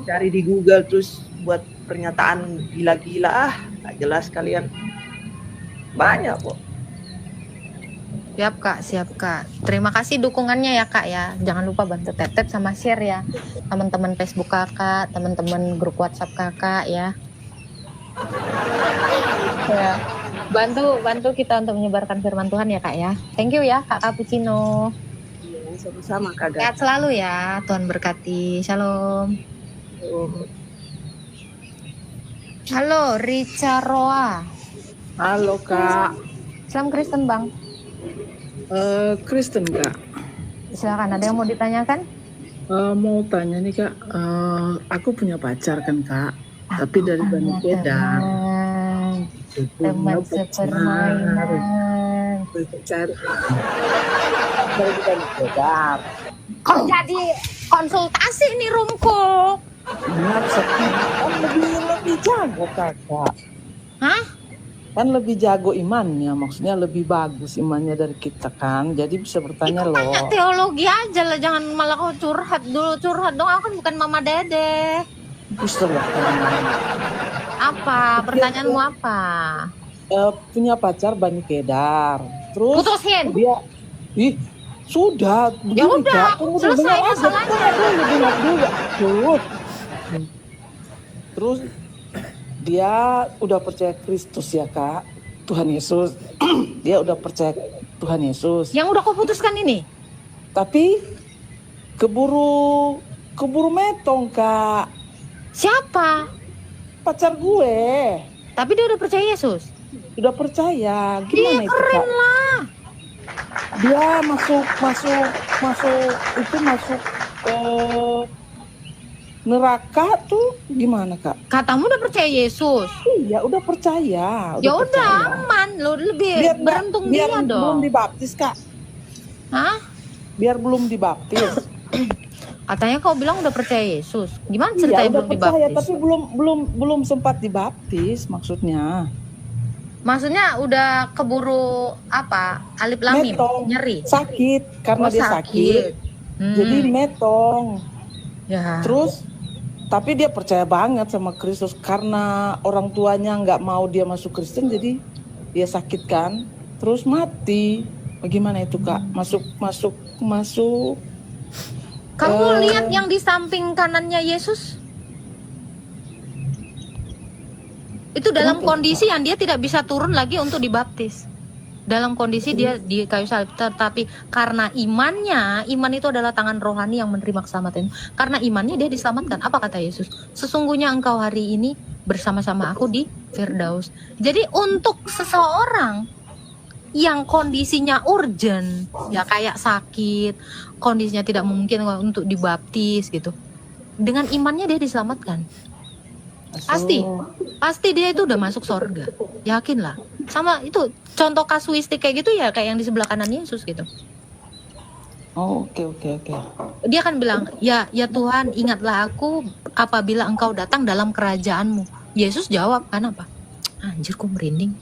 cari di Google terus buat pernyataan gila-gila, nggak jelas kalian. Banyak kok. Siap Kak. Terima kasih dukungannya ya Kak ya. Jangan lupa bantu tap sama share ya. Teman-teman Facebook Kakak, teman-teman grup WhatsApp Kakak ya. Ya. Bantu kita untuk menyebarkan firman Tuhan ya Kak ya. Thank you ya Kak Cappuccino. Iya, sama-sama Kak. Sehat selalu ya. Tuhan berkati. Shalom. Halo Richa Roa. Halo Kak. Islam Kristen Bang. Kristen Kak. Silakan, ada yang mau ditanyakan? Mau tanya nih Kak, aku punya pacar kan Kak, tapi dari Bani Kedah. Teman sepermainan. Pacar dari Bani Kedah. Kok jadi konsultasi nih Rumko? Benar, kan lebih jago Kakak. Hah? Kan lebih jago imannya, maksudnya lebih bagus imannya dari kita kan, jadi bisa bertanya Ikut tanya loh. teologi aja lah, jangan malah kau curhat dong. Aku kan bukan mama dede. Bisa lah. Apa? Pertanyaanmu apa? Punya pacar Bani Kedar, terus Putusin. dia, sudah, Ya begini, udah, Kak. Tunggu selesai dengar aja, masalahnya. dengar dulu. Terus dia udah percaya Kristus ya Kak, Tuhan Yesus. Dia udah percaya Tuhan Yesus. Yang udah kau putuskan ini? Tapi keburu metong Kak, Siapa? pacar gue. Tapi dia udah percaya Yesus? Udah percaya. Dia Gimana itu keren Kak? lah. Dia masuk neraka tuh gimana Kak? Katamu udah percaya Yesus? Iya udah percaya. Ya udah percaya. aman, lo lebih beruntung biar dia belum dong. dibaptis Kak. Hah? Biar belum dibaptis. Katanya kau bilang udah percaya Yesus. Gimana Iya ceritanya udah belum percaya dibaptis? tapi belum sempat dibaptis maksudnya. Maksudnya udah keburu apa? Alif lamim, Metong. nyeri. Sakit karena Oh, dia sakit. Jadi metong. Ya. Terus tapi dia percaya banget sama Kristus karena orang tuanya nggak mau dia masuk Kristen, jadi dia sakit kan, terus mati. Bagaimana itu Kak? Masuk. Kamu lihat yang di samping kanannya Yesus? Itu dalam kondisi yang dia tidak bisa turun lagi untuk dibaptis. Dalam kondisi dia di kayu salib, tetapi karena iman itu adalah tangan rohani yang menerima keselamatan. Karena imannya dia diselamatkan. Apa kata Yesus? Sesungguhnya engkau hari ini bersama-sama aku di Firdaus. Jadi untuk seseorang yang kondisinya urgent, ya kayak sakit, kondisinya tidak mungkin untuk dibaptis gitu, dengan imannya dia diselamatkan. Pasti dia itu udah masuk surga, yakinlah. Sama itu contoh kasuistik kayak gitu ya, kayak yang di sebelah kanan Yesus gitu. Oh, oke. Dia kan bilang, ya Tuhan, ingatlah aku apabila engkau datang dalam kerajaanmu. Yesus jawab kan apa? Anjir, kok merinding.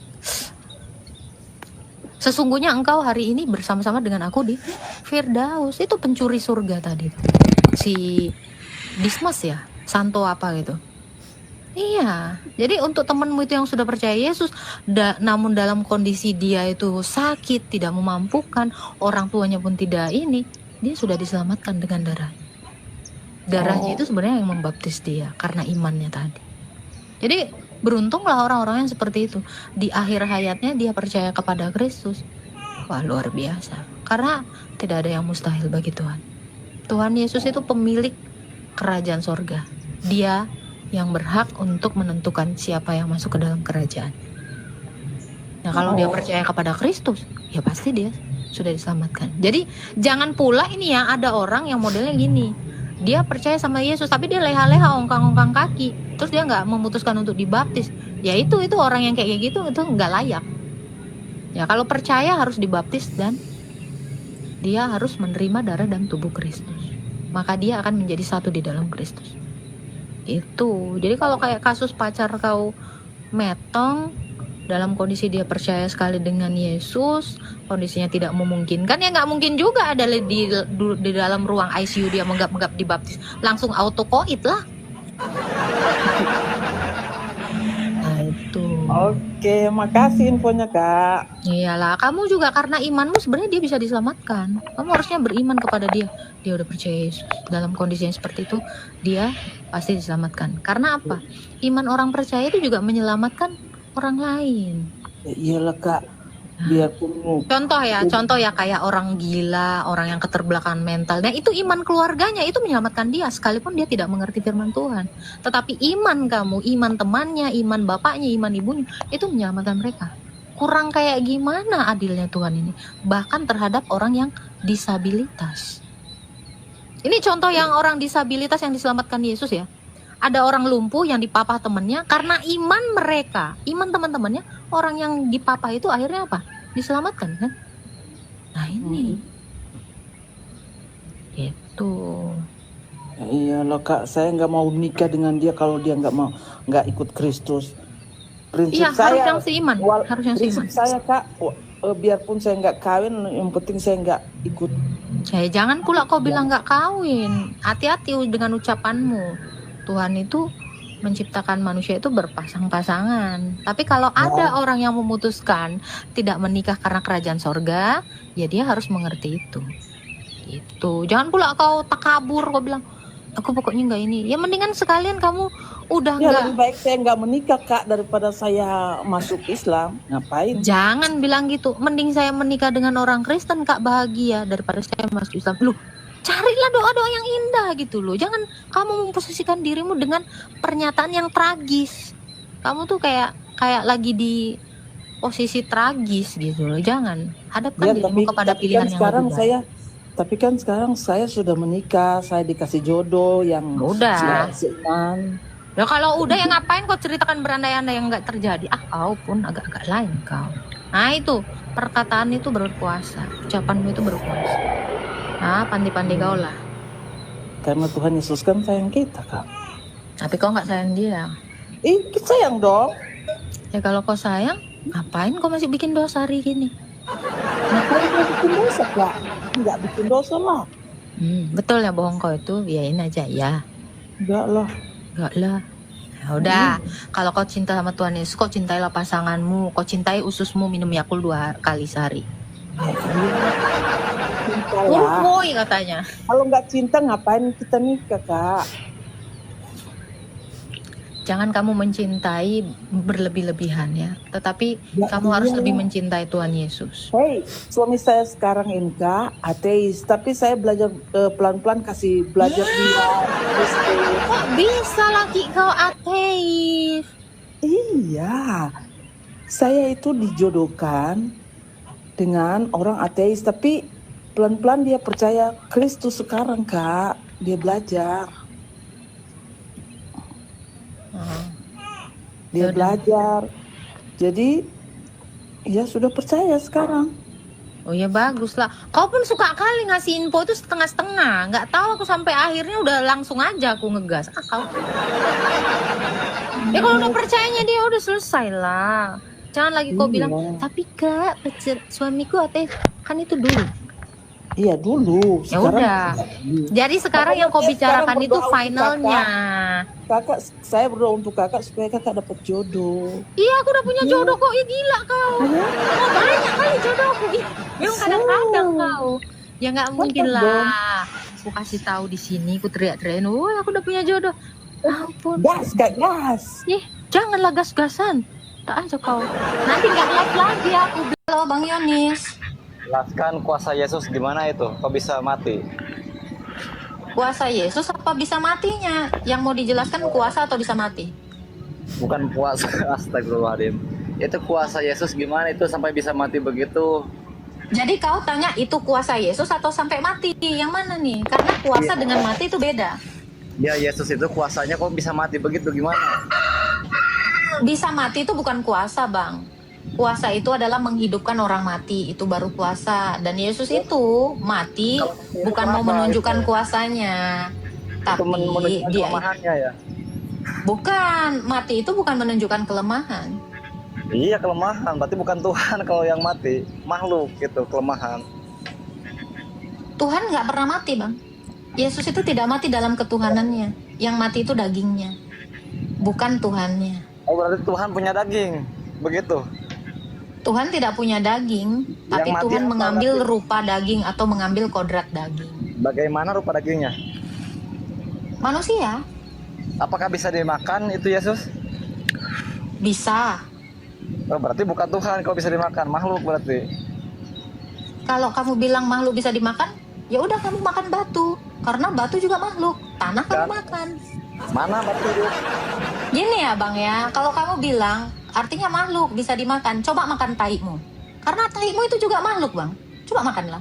Sesungguhnya engkau hari ini bersama-sama dengan aku di Firdaus. Itu pencuri surga tadi. Si Dismas ya, Santo apa gitu. Iya, jadi untuk temanmu itu yang sudah percaya Yesus, namun dalam kondisi dia itu sakit, tidak memampukan, orang tuanya pun tidak ini, dia sudah diselamatkan dengan darah. Darahnya itu sebenarnya yang membaptis dia karena imannya tadi. Jadi beruntunglah orang-orang yang seperti itu. Di akhir hayatnya dia percaya kepada Kristus. Wah, luar biasa. Karena tidak ada yang mustahil bagi Tuhan. Tuhan Yesus itu pemilik kerajaan sorga. Dia yang berhak untuk menentukan siapa yang masuk ke dalam kerajaan. Nah, kalau dia percaya kepada Kristus, ya pasti dia sudah diselamatkan. Jadi jangan pula ini ya, ada orang yang modelnya gini. Dia percaya sama Yesus, tapi dia leha-leha, ongkang-ongkang kaki. Terus dia nggak memutuskan untuk dibaptis. Ya itu orang yang kayak gitu itu nggak layak. Ya kalau percaya harus dibaptis dan dia harus menerima darah dan tubuh Kristus. Maka dia akan menjadi satu di dalam Kristus. Itu. Jadi kalau kayak kasus pacar kau metong dalam kondisi dia percaya sekali dengan Yesus, kondisinya tidak memungkinkan, ya nggak mungkin juga ada di dalam ruang ICU dia menggap-menggap dibaptis, langsung auto koit lah. Nah itu. Oke, makasih infonya Kak. Iyalah, kamu juga karena imanmu sebenarnya dia bisa diselamatkan. Kamu harusnya beriman kepada dia. Dia udah percaya Yesus. Dalam kondisi yang seperti itu, dia pasti diselamatkan. Karena apa? Iman orang percaya itu juga menyelamatkan orang lain. Ya, iyalah Kak. Biarpun Contoh ya kayak orang gila, orang yang keterbelakangan mental. Nah, itu iman keluarganya itu menyelamatkan dia sekalipun dia tidak mengerti firman Tuhan. Tetapi iman kamu, iman temannya, iman bapaknya, iman ibunya itu menyelamatkan mereka. Kurang kayak gimana adilnya Tuhan ini? Bahkan terhadap orang yang disabilitas. Ini contoh yang orang disabilitas yang diselamatkan Yesus ya. Ada orang lumpuh yang dipapah temannya karena iman mereka, iman teman-temannya, orang yang dipapah itu akhirnya apa? Diselamatkan kan? Nah ini, itu. ya iyalah Kak, saya nggak mau nikah dengan dia kalau dia nggak ikut Kristus. Prinsip Iya, saya harus yang seiman, harus yang prinsip seiman. saya Kak, biarpun saya nggak kawin, yang penting saya nggak ikut. Jangan pula kau bilang nggak kawin. Hati-hati dengan ucapanmu. Tuhan itu menciptakan manusia itu berpasang-pasangan. Tapi kalau ada orang yang memutuskan tidak menikah karena kerajaan sorga, ya dia harus mengerti itu. Itu. Jangan pula kau takabur, kau bilang, aku pokoknya nggak ini. Ya mendingan sekalian kamu udah Ya nggak. lebih baik saya nggak menikah Kak daripada saya masuk Islam. Ngapain? Jangan bilang gitu. Mending saya menikah dengan orang Kristen Kak, bahagia daripada saya masuk Islam. Loh, carilah doa-doa yang indah gitu loh. Jangan kamu memposisikan dirimu dengan pernyataan yang tragis. Kamu tuh kayak lagi di posisi tragis gitu loh. Jangan. Hadapkan dirimu kepada pilihan yang lebih baik. Tapi kan sekarang saya sudah menikah, saya dikasih jodoh yang Udah. seiman. Ya kalau udah ya ngapain kau ceritakan berandai-andai yang nggak terjadi? Kau pun agak-agak lain kau. Nah itu, perkataan itu berkuasa. Ucapanmu itu berkuasa. Nah, pandai-pandai kau lah. Karena Tuhan Yesus kan sayang kita Kak. Tapi kau nggak sayang dia. Kita sayang dong. Ya kalau kau sayang, ngapain kau masih bikin dosa hari gini? Ngapain kau bikin dosa Kak? Nggak bikin dosa lah. Betul ya bohong kau itu, biarin aja ya. Enggak lah. Enggak lah. Ya udah, kalau kau cinta sama Tuhan Yesus, kau cintailah pasanganmu, kau cintai ususmu minum Yakult 2 kali sehari. Cinta lah. Woi katanya. Kalau nggak cinta ngapain kita nikah Kak? Jangan kamu mencintai berlebih-lebihan ya. Tetapi Ya, kamu harus iya. lebih mencintai Tuhan Yesus. Hei, suami saya sekarang ini Kak, ateis, tapi saya belajar pelan-pelan kasih belajar dia Kristen. Kok bisa laki kau ateis? Iya, saya itu dijodohkan dengan orang ateis, tapi pelan-pelan dia percaya Kristus sekarang Kak, dia belajar. Dia belajar, jadi ya sudah percaya sekarang. Oh ya bagus lah. Kau pun suka kali ngasih info itu setengah-setengah. Nggak tahu aku sampai akhirnya udah langsung aja aku ngegas. Kau. Ya kalau udah percayanya dia udah selesai lah. Jangan lagi kau bilang, tapi kak suamiku ateis. Kan itu dulu. Iya dulu. Ya udah. Jadi sekarang yang kau bicarakan itu finalnya. Kakak, saya berdoa untuk kakak supaya kakak dapat jodoh. Iya aku udah punya jodoh kok. Ya gila kau. Oh, banyak kali jodohku. Ih, memang kadang-kadang kau. Ya nggak mungkin lah. Aku kasih tahu di sini, aku teriak-teriakin, "Woi, aku udah punya jodoh." Ampun. Gas, kak, gas. Janganlah gas-gasan. Tak aja kau. Nanti nggak live lagi aku. Halo Bang Yonis. Jelaskan kuasa Yesus gimana itu? Kok bisa mati? Kuasa Yesus apa bisa matinya? Yang mau dijelaskan kuasa atau bisa mati? Bukan puasa, astagfirullahaladzim. Itu kuasa Yesus gimana itu sampai bisa mati begitu? Jadi kau tanya itu kuasa Yesus atau sampai mati? Yang mana nih? Karena kuasa dengan mati itu beda. Ya Yesus itu kuasanya kok bisa mati begitu gimana? Bisa mati itu bukan kuasa, Bang. Kuasa itu adalah menghidupkan orang mati, itu baru kuasa. Dan Yesus itu mati bukan mau menunjukkan kuasanya, tapi menunjukkan dia kelemahannya ya. bukan mati itu bukan menunjukkan kelemahan. Iya kelemahan, berarti bukan Tuhan kalau yang mati, makhluk gitu kelemahan. Tuhan nggak pernah mati, Bang. Yesus itu tidak mati dalam ketuhanannya. Yang mati itu dagingnya, bukan Tuhannya. Oh berarti Tuhan punya daging, begitu? Tuhan tidak punya daging, tapi mati Tuhan apa mengambil berarti? rupa daging atau mengambil kodrat daging. Bagaimana rupa dagingnya? Manusia Apakah bisa dimakan itu Yesus? bisa. Oh, berarti bukan Tuhan kalau bisa dimakan, makhluk berarti. Kalau kamu bilang makhluk bisa dimakan, ya udah kamu makan batu, karena batu juga makhluk. Tanah kamu makan. Mana batu itu? Gini ya Bang ya, kalau kamu bilang artinya makhluk bisa dimakan, coba makan taimu. Karena taimu itu juga makhluk Bang. Coba makanlah.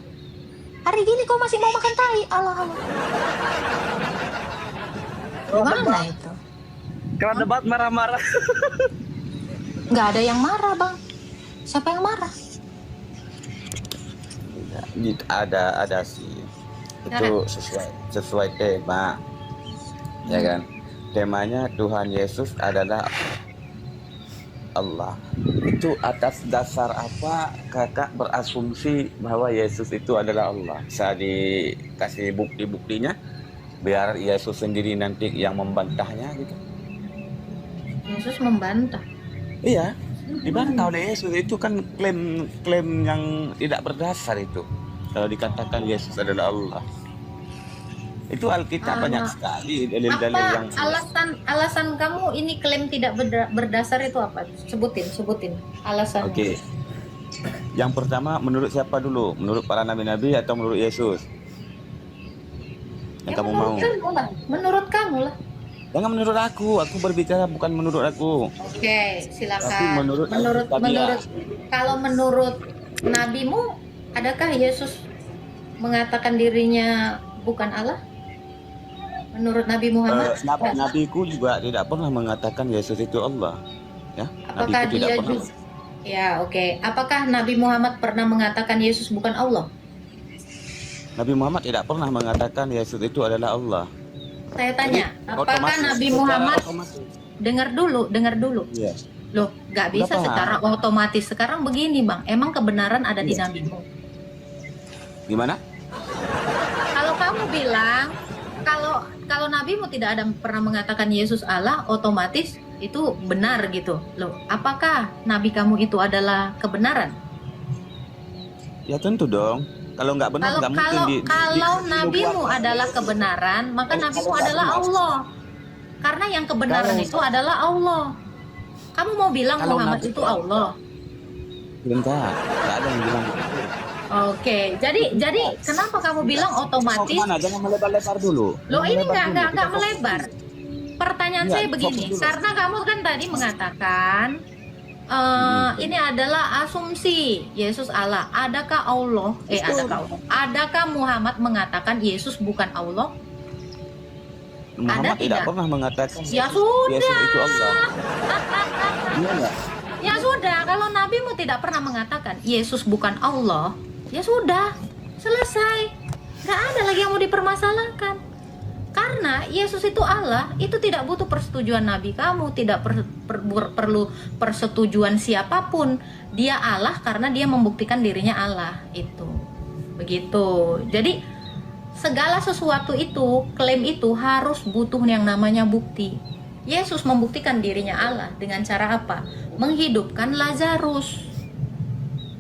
Hari gini kau masih mau makan tai? Allah Allah. Gimana itu? Kalau debat marah-marah. Nggak ada yang marah Bang. Siapa yang marah? Ada sih. Itu sesuai tema. Ya kan? Temanya Tuhan Yesus adalah Allah. Itu atas dasar apa kakak berasumsi bahwa Yesus itu adalah Allah? Bisa dikasih bukti-buktinya biar Yesus sendiri nanti yang membantahnya gitu. Yesus membantah. Iya, dibantah oleh Yesus. Itu kan klaim yang tidak berdasar itu. Kalau dikatakan Yesus adalah Allah. Itu Alkitab banyak sekali dalil-dalil yang alasan kamu ini klaim tidak berdasar itu apa? Sebutin alasannya. Oke. Yang pertama menurut siapa dulu? Menurut para nabi-nabi atau menurut Yesus? Yang kamu mau? Menurut kamu lah. Jangan menurut aku berbicara bukan menurut aku. Oke, silakan. Tapi menurut kalau menurut nabimu, adakah Yesus mengatakan dirinya bukan Allah? Menurut Nabi Muhammad? Nabiku juga tidak pernah mengatakan Yesus itu Allah. Ya, Apakah Nabiku dia tidak pernah. Ya, oke. Apakah Nabi Muhammad pernah mengatakan Yesus bukan Allah? Nabi Muhammad tidak pernah mengatakan Yesus itu adalah Allah. Saya tanya, Jadi, apakah otomatis, Nabi secara Muhammad otomatis. dengar dulu. Iya. Loh, nggak bisa Kenapa? secara otomatis. Sekarang begini, Bang. Emang kebenaran ada di nabimu. Gimana? Kalau kamu bilang kalau nabimu tidak ada pernah mengatakan Yesus Allah, otomatis itu benar gitu. Loh, apakah nabi kamu itu adalah kebenaran? Ya tentu dong. Kalau nggak benar nggak mungkin Kalau nabimu adalah kebenaran, maka nabimu adalah Allah. Karena yang kebenaran itu adalah Allah. Kamu mau bilang Muhammad itu Allah? Bentar, nggak ada yang bilang begitu. Oke, jadi kenapa kamu bilang otomatis? Mana? Jangan melebar-lebar dulu. Loh ini nggak melebar. Pertanyaan Iya, saya begini, fokus dulu. karena kamu kan tadi mengatakan ini adalah asumsi Yesus Allah. Adakah adakah Muhammad mengatakan Yesus bukan Allah? Muhammad Ada tidak tidak? pernah mengatakan Ya sudah. Yesus itu Allah. Iya nggak? Ya sudah, kalau nabimu tidak pernah mengatakan Yesus bukan Allah, ya sudah, selesai. Nggak ada lagi yang mau dipermasalahkan. Karena Yesus itu Allah, itu tidak butuh persetujuan nabi kamu, tidak perlu persetujuan siapapun. Dia Allah karena dia membuktikan dirinya Allah. Itu begitu. Jadi segala sesuatu itu, klaim itu harus butuh yang namanya bukti. Yesus membuktikan dirinya Allah dengan cara apa? Menghidupkan Lazarus.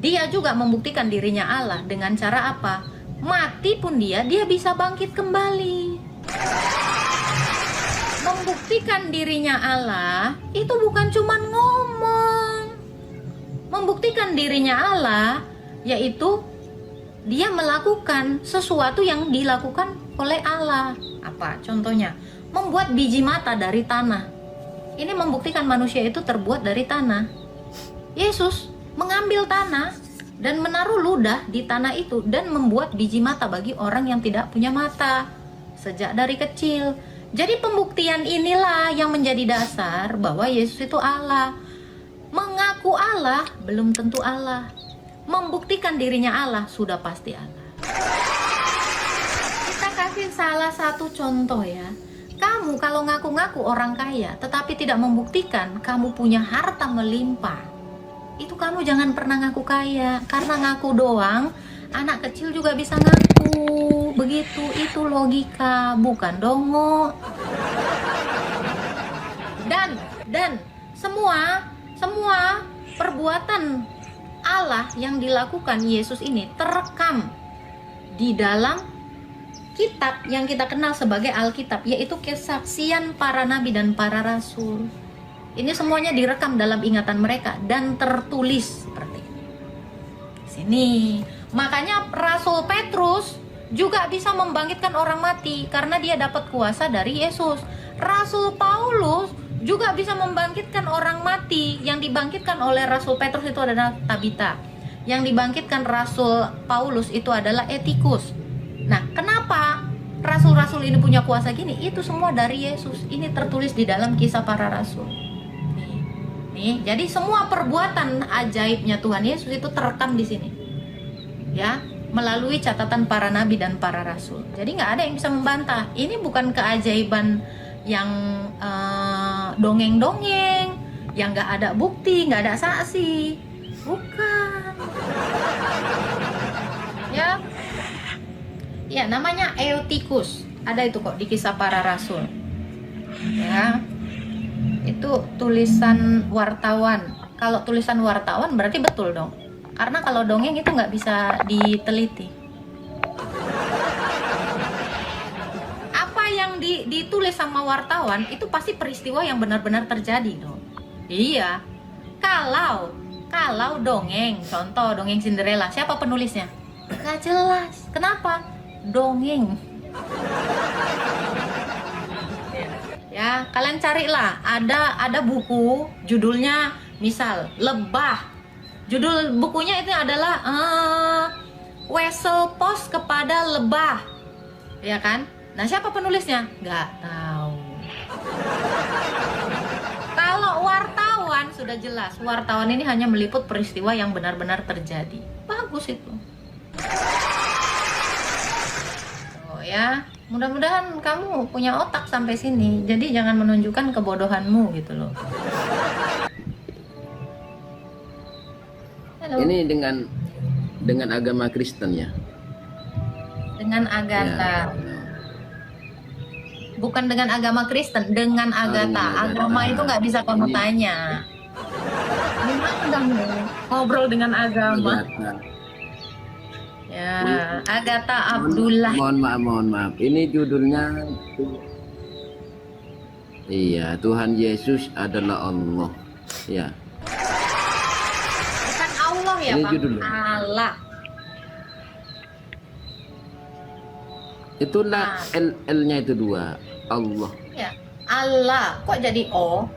Dia juga membuktikan dirinya Allah dengan cara apa? Mati pun dia bisa bangkit kembali. Membuktikan dirinya Allah itu bukan cuman ngomong. Membuktikan dirinya Allah yaitu dia melakukan sesuatu yang dilakukan oleh Allah. Apa contohnya? Membuat biji mata dari tanah. Ini membuktikan manusia itu terbuat dari tanah. Yesus mengambil tanah dan menaruh ludah di tanah itu dan membuat biji mata bagi orang yang tidak punya mata sejak dari kecil. Jadi pembuktian inilah yang menjadi dasar bahwa Yesus itu Allah. Mengaku Allah belum tentu Allah. Membuktikan dirinya Allah sudah pasti Allah. Kita kasih salah satu contoh ya. Kamu kalau ngaku-ngaku orang kaya tetapi tidak membuktikan kamu punya harta melimpah, itu kamu jangan pernah ngaku kaya. Karena ngaku doang, anak kecil juga bisa ngaku. Begitu, itu logika, bukan dongo. Dan semua perbuatan Allah yang dilakukan Yesus ini terekam di dalam kitab yang kita kenal sebagai Alkitab, yaitu kesaksian para nabi dan para rasul. Ini semuanya direkam dalam ingatan mereka dan tertulis seperti ini. Sini, makanya Rasul Petrus juga bisa membangkitkan orang mati karena dia dapat kuasa dari Yesus. Rasul Paulus juga bisa membangkitkan orang mati. Yang dibangkitkan oleh Rasul Petrus itu adalah Tabita. Yang dibangkitkan Rasul Paulus itu adalah Etikus. Nah, kenapa rasul-rasul ini punya kuasa gini? Itu semua dari Yesus. Ini tertulis di dalam Kisah Para Rasul. Nih, jadi semua perbuatan ajaibnya Tuhan Yesus itu terekam di sini. Ya, melalui catatan para nabi dan para rasul. Jadi nggak ada yang bisa membantah. Ini bukan keajaiban yang dongeng-dongeng, yang nggak ada bukti, nggak ada saksi. Bukan. Ya, namanya Eutikus. Ada itu kok di Kisah Para Rasul. Ya, itu tulisan wartawan. Kalau tulisan wartawan berarti betul dong. Karena kalau dongeng itu nggak bisa diteliti. Apa yang ditulis sama wartawan itu pasti peristiwa yang benar-benar terjadi dong. Iya. Kalau dongeng, contoh dongeng Cinderella, siapa penulisnya? Nggak jelas. Kenapa? Dongeng. Ya, kalian carilah. Ada buku judulnya misal Lebah. Judul bukunya itu adalah Wesel Pos kepada Lebah, ya kan? Nah, siapa penulisnya? Nggak tahu. Kalau wartawan sudah jelas, wartawan ini hanya meliput peristiwa yang benar-benar terjadi. Bagus itu. Oh ya, mudah-mudahan kamu punya otak sampai sini. Jadi jangan menunjukkan kebodohanmu gitu loh. Halo. Ini dengan agama Kristen ya? Dengan Agatha. Ya. Bukan dengan agama Kristen, dengan Agatha. Agama itu nggak bisa kamu tanya. Gimana kamu ngobrol dengan agama? Agatha. Ya, Agatha Abdullah. Mohon maaf. Ini judulnya. Iya, Tuhan Yesus adalah Allah. Ya. Ya, ini Bang. judulnya Allah. Itulah L-nya itu 2. Allah. Ya, Allah. Kok jadi O?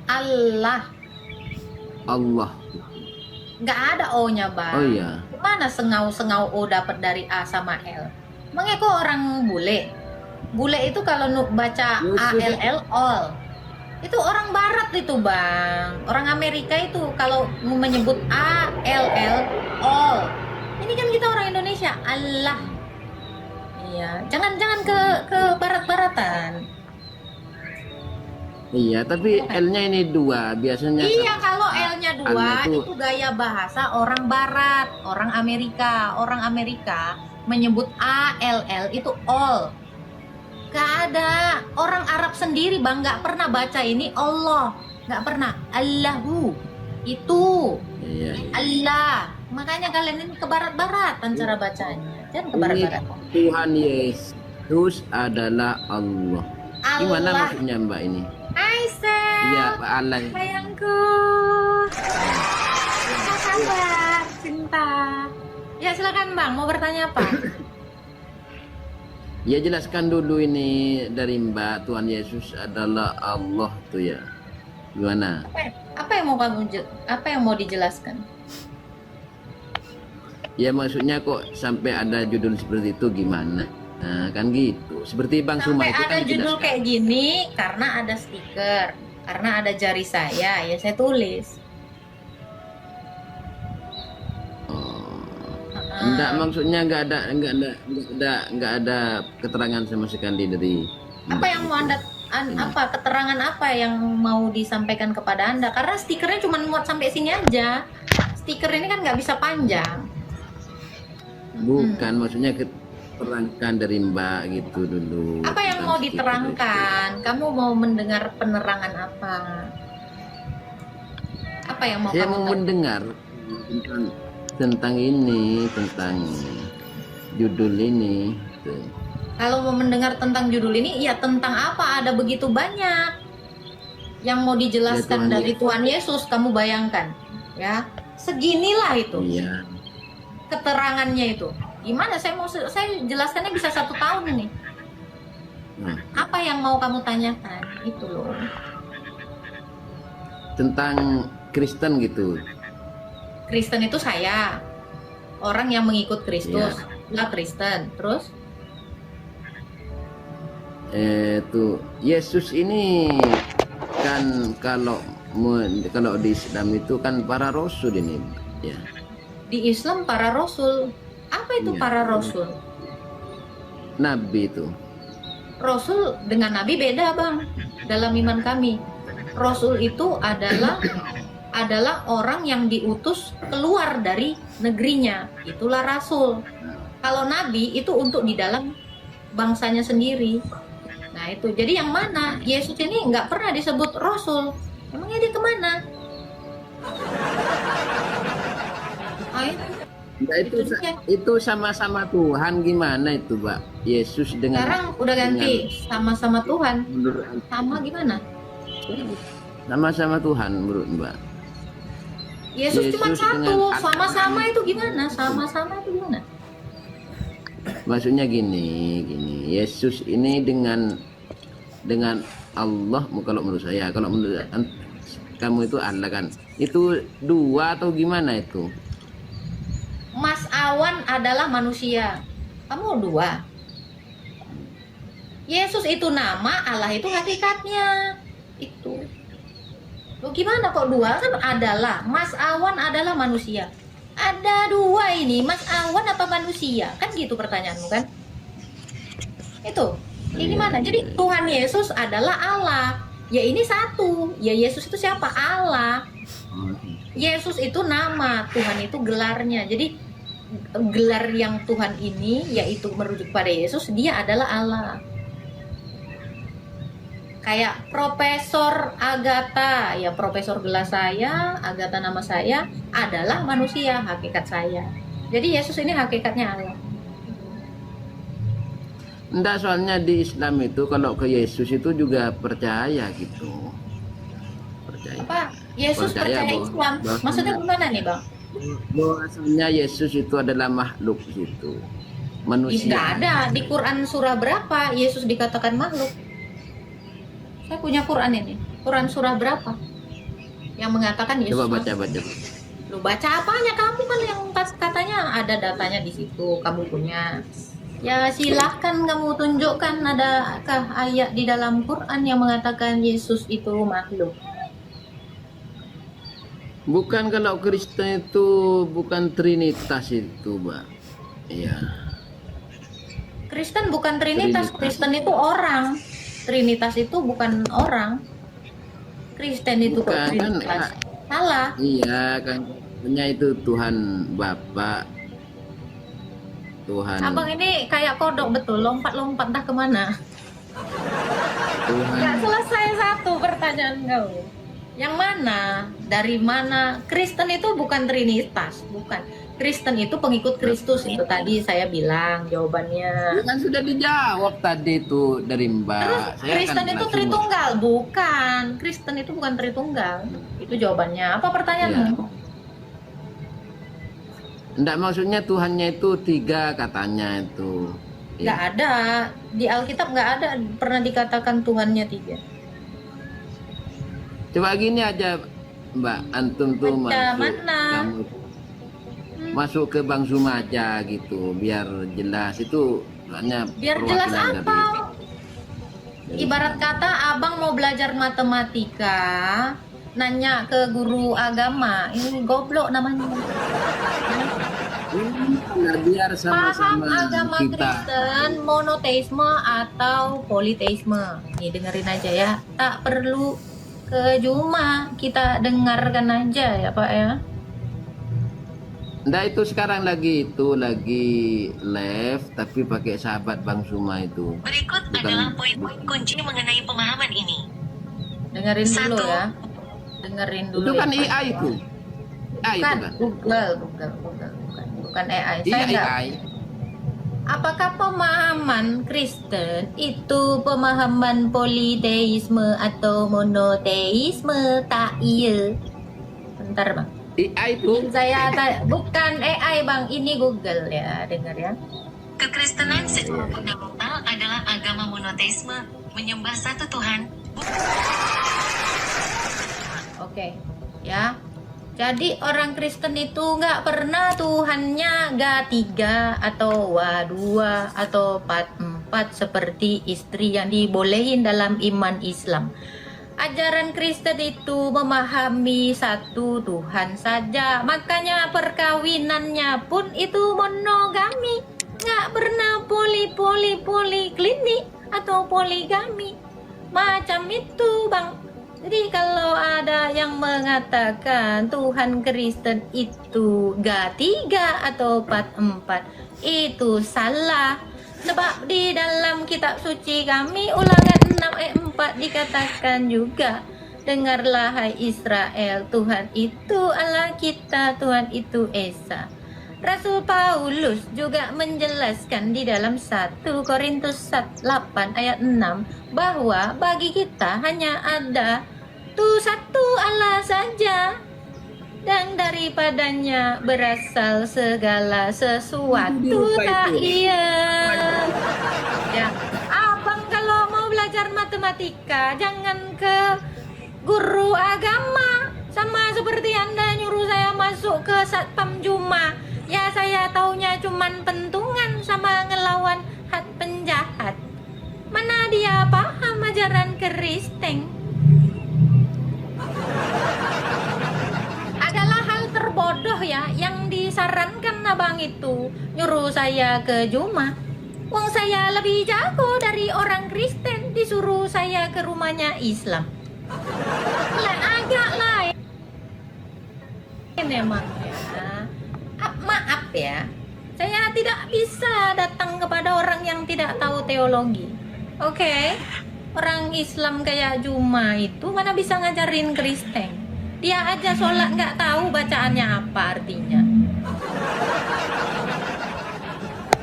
Allah. Allah. Nggak ada O-nya, Bang. Oh iya. Gimana sengau-sengau O dapat dari A sama L? Emangnya kok orang bule? Bule itu kalau baca A-L-L, all. Itu orang barat itu, Bang. Orang Amerika itu kalau menyebut A, L, L, all. Ini kan kita orang Indonesia. Allah. Iya, jangan ke barat-baratan. Iya, tapi L-nya ini 2 biasanya. Iya, kalau L-nya 2 Allah itu gaya bahasa orang barat, orang Amerika. Orang Amerika menyebut ALL itu all. Gak ada. Orang Arab sendiri bang gak pernah baca ini Allah, gak pernah. Allahu itu Iya. Allah. Makanya kalian ini ke barat-baratan cara bacanya. Jangan ke barat-baratan. Tuhan Yesus adalah Allah. Gimana Allah. maksudnya Mbak ini? Aisyah. Iya, Allah. Sayangku. Apa kabar, cinta? Ya silakan bang, mau bertanya apa? Ya jelaskan dulu ini dari Mbak, Tuhan Yesus adalah Allah tuh ya. Gimana? Apa yang mau dijelaskan? Ya maksudnya kok sampai ada judul seperti itu gimana? Nah kan gitu. Seperti Bang Suma Sampai itu ada kan judul dijelaskan. kayak gini karena ada stiker, karena ada jari saya, ya saya tulis. Enggak, maksudnya enggak ada keterangan sama sekali dari Apa yang mau anda, apa keterangan apa yang mau disampaikan kepada anda? Karena stikernya cuma muat sampai sini aja. Stiker ini kan nggak bisa panjang. bukan maksudnya keterangan dari Mbak gitu dulu. Apa yang mau diterangkan? Kamu mau mendengar penerangan apa? Apa yang mau Saya kamu mau tahu? mendengar tentang ini, tentang judul ini. Tuh. Kalau mau mendengar tentang judul ini, ya tentang apa? Ada begitu banyak yang mau dijelaskan Ya, Tuhan dari Tuhan Yesus. Kamu bayangkan, ya seginilah itu Iya. keterangannya itu. Gimana? Saya jelaskannya bisa 1 tahun ini. Nah, Apa yang mau kamu tanyakan? Itu loh. tentang Kristen gitu. Kristen itu saya, orang yang mengikut Kristus, Iya. lah Kristen. Terus? Tuh Yesus ini kan kalau di Islam itu kan para rasul ini ya. Di Islam para rasul. Apa itu Iya. para rasul? Nabi itu. Rasul dengan nabi beda, Bang. Dalam iman kami, rasul itu adalah orang yang diutus keluar dari negerinya. Itulah rasul. Kalau nabi itu untuk di dalam bangsanya sendiri. Nah itu. Jadi yang mana? Yesus ini nggak pernah disebut rasul. Emangnya dia kemana? Nah, itu sama-sama Tuhan gimana itu, Mbak? Yesus dengan Sekarang udah ganti sama-sama Tuhan. menurut Sama gimana? sama-sama Tuhan menurut Mbak. Yesus cuma Yesus satu. dengan- Sama-sama itu gimana? Sama-sama itu gimana? Maksudnya gini. Yesus ini dengan Allah, kalau menurut saya, kalau menurut kamu itu Allah kan. Itu 2 atau gimana itu? Mas Awan adalah manusia. Kamu 2. Yesus itu nama, Allah itu hakikatnya. Itu. Loh gimana kok 2? Kan adalah. Mas Awan adalah manusia. Ada 2 ini. Mas Awan apa manusia? Kan gitu pertanyaanmu kan? Itu. Ini gimana? Jadi Tuhan Yesus adalah Allah. Ya ini satu. Ya Yesus itu siapa? Allah. Yesus itu nama, Tuhan itu gelarnya. Jadi gelar yang Tuhan ini yaitu merujuk pada Yesus, dia adalah Allah. Kayak Profesor Agatha, ya Profesor gelar saya, Agatha nama saya, adalah manusia, hakikat saya. Jadi Yesus ini hakikatnya Allah. Enggak, soalnya di Islam itu kalau ke Yesus itu juga percaya gitu. Percaya. Apa? Yesus percaya bahwa- Islam. bahwa- Maksudnya gimana nih, Bang? Bahwasanya Yesus itu adalah makhluk gitu. Tidak Manusia. ada di Quran surah berapa Yesus dikatakan makhluk. Saya punya Quran ini. Quran surah berapa yang mengatakan Yesus Coba makhluk? baca. Lu baca apanya? Kamu kan yang katanya ada datanya di situ, kamu punya. Ya silahkan kamu tunjukkan, adakah ayat di dalam Quran yang mengatakan Yesus itu makhluk? Bukan, kalau Kristen itu bukan Trinitas itu, Mbak. Iya. Kristen bukan Trinitas. Trinitas. Kristen itu orang. Trinitas itu bukan orang. Kristen itu kok Bukan, kan, Trinitas. Salah. Iya kan, punya itu Tuhan Bapa, Tuhan Abang ini kayak kodok betul, lompat-lompat entah kemana. Tuhan. Nggak selesai satu pertanyaan kau. Yang mana? Dari mana? Kristen itu bukan Trinitas, bukan. Kristen itu pengikut Kristus, itu tadi saya bilang jawabannya. Kan sudah dijawab tadi itu dari Mbak. Terus Saya Kristen kan itu langsung- Tritunggal, bukan. Kristen itu bukan Tritunggal. Itu jawabannya. Apa pertanyaanmu? Enggak, maksudnya Tuhannya itu 3 katanya itu. Nggak ada. Di Alkitab nggak ada pernah dikatakan Tuhannya 3. Coba gini aja, Mbak, antum tuh Baca masuk, mana? kamu masuk ke Bang Suma aja gitu, biar jelas itu hanya Biar jelas perwakilan apa? dari Ibarat kata abang mau belajar matematika, nanya ke guru agama, ini goblok namanya. Nah, biar Paham sama-sama agama kita. Kristen monoteisme atau politeisme. Nih dengerin aja ya, tak perlu ke Juma, kita dengarkan aja ya Pak ya. Nggak, itu sekarang lagi live tapi pakai sahabat Bang Suma itu. Berikut Bukan- adalah poin-poin kunci mengenai pemahaman ini. Dengerin dulu Satu. ya. Dengerin dulu. Itu kan ya, Pak. AI itu. AI Bukan, itu kan. bukan AI. Iya, Saya nggak- AI. Apakah pemahaman Kristen itu pemahaman politeisme atau monoteisme? Tak iya. Bentar Bang. AI itu. Bukan AI Bang, ini Google ya, dengar ya. Kekristenan secara fundamental adalah agama monoteisme, menyembah satu Tuhan. Oke, ya. Jadi orang Kristen itu nggak pernah Tuhannya nggak 3 atau 2 atau 4 seperti istri yang dibolehin dalam iman Islam. Ajaran Kristen itu memahami satu Tuhan saja, makanya perkawinannya pun itu monogami, nggak pernah poliklinik atau poligami macam itu Bang. Jadi kalau ada yang mengatakan Tuhan Kristen itu gak 3 atau 4, itu salah. Sebab di dalam kitab suci kami Ulangan 6 ayat 4 dikatakan juga, dengarlah hai Israel, Tuhan itu Allah kita, Tuhan itu Esa. Rasul Paulus juga menjelaskan di dalam 1 Korintus 8 ayat 6 bahwa bagi kita hanya ada satu Allah saja, dan daripadanya berasal segala sesuatu. Tak iya. Ya, abang kalau mau belajar matematika jangan ke guru agama, sama seperti Anda nyuruh saya masuk ke Satpam Juma. Ya saya taunya cuman pentungan sama ngelawan hat penjahat. Mana dia paham ajaran Kristen? Adalah hal terbodoh ya yang disarankan abang itu nyuruh saya ke Juma. Wong saya lebih jago dari orang Kristen, disuruh saya ke rumahnya Islam. Lain agak lain memang ya. Maaf ya, saya tidak bisa datang kepada orang yang tidak tahu teologi. Oke, orang Islam kayak Juma itu mana bisa ngajarin Kristen? Dia aja sholat nggak tahu bacaannya apa artinya.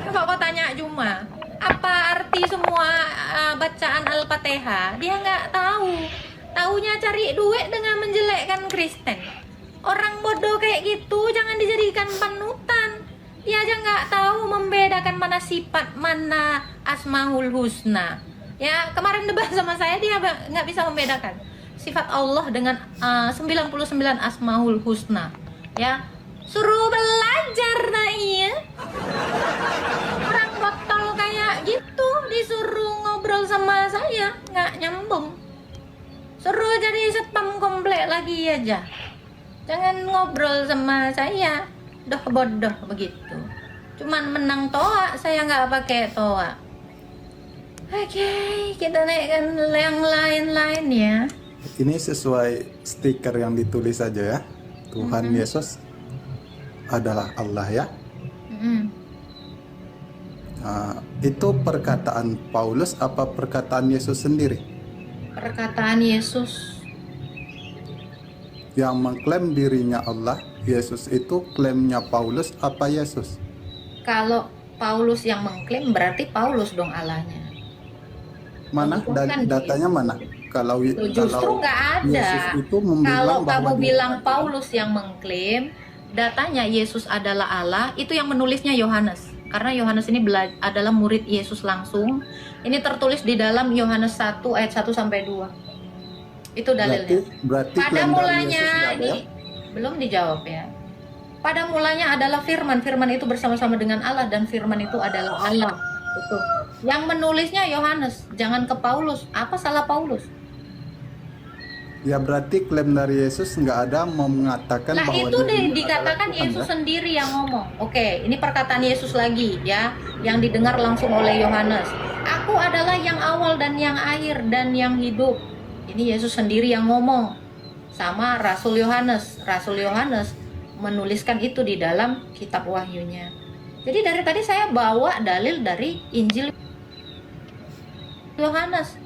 Coba kau tanya Juma, apa arti semua bacaan Al-Fatihah? Dia nggak tahu. Taunya cari duit dengan menjelekkan Kristen. Orang bodoh kayak gitu jangan dijadikan panutan. Dia aja nggak tahu membedakan mana sifat, mana Asmaul Husna. Ya, kemarin debat sama saya, dia nggak bisa membedakan sifat Allah dengan 99 Asmaul Husna. Ya, suruh belajar nah iya. Orang botol kayak gitu disuruh ngobrol sama saya nggak nyambung. Suruh jadi satpam komplek lagi aja. Jangan ngobrol sama saya. Doh bodoh begitu. Cuman menang toa, saya nggak pakai toa. Oke, kita naikkan yang lain-lain ya. Ini sesuai stiker yang ditulis saja ya. Tuhan Yesus adalah Allah ya. Itu perkataan Paulus apa perkataan Yesus sendiri? Perkataan Yesus. Yang mengklaim dirinya Allah, Yesus itu klaimnya Paulus apa Yesus? Kalau Paulus yang mengklaim berarti Paulus dong Allahnya. Mana datanya mana? Kalau Justru nggak ada. Yesus itu membilang Kalau kamu bahwa bilang Paulus yang mengklaim, datanya Yesus adalah Allah, itu yang menulisnya Yohanes. Karena Yohanes ini adalah murid Yesus langsung. Ini tertulis di dalam Yohanes 1 ayat 1 sampai 2. Itu dalilnya. Berarti Pada klaim dari mulanya Yesus nggak ada ini ya? belum dijawab ya. Pada mulanya adalah firman. Firman itu bersama-sama dengan Allah dan firman itu adalah Allah. Itu. Yang menulisnya Yohanes, jangan ke Paulus. Apa salah Paulus? Ya berarti klaim dari Yesus nggak ada mengatakan Nah bahwa itu dirinya dikatakan adalah Tuhan, Yesus ya? sendiri yang ngomong. Oke, ini perkataan Yesus lagi ya, yang didengar langsung oleh Yohanes. Aku adalah yang awal dan yang akhir dan yang hidup. Ini Yesus sendiri yang ngomong sama Rasul Yohanes. Rasul Yohanes menuliskan itu di dalam kitab Wahyunya. Jadi dari tadi saya bawa dalil dari Injil Yohanes,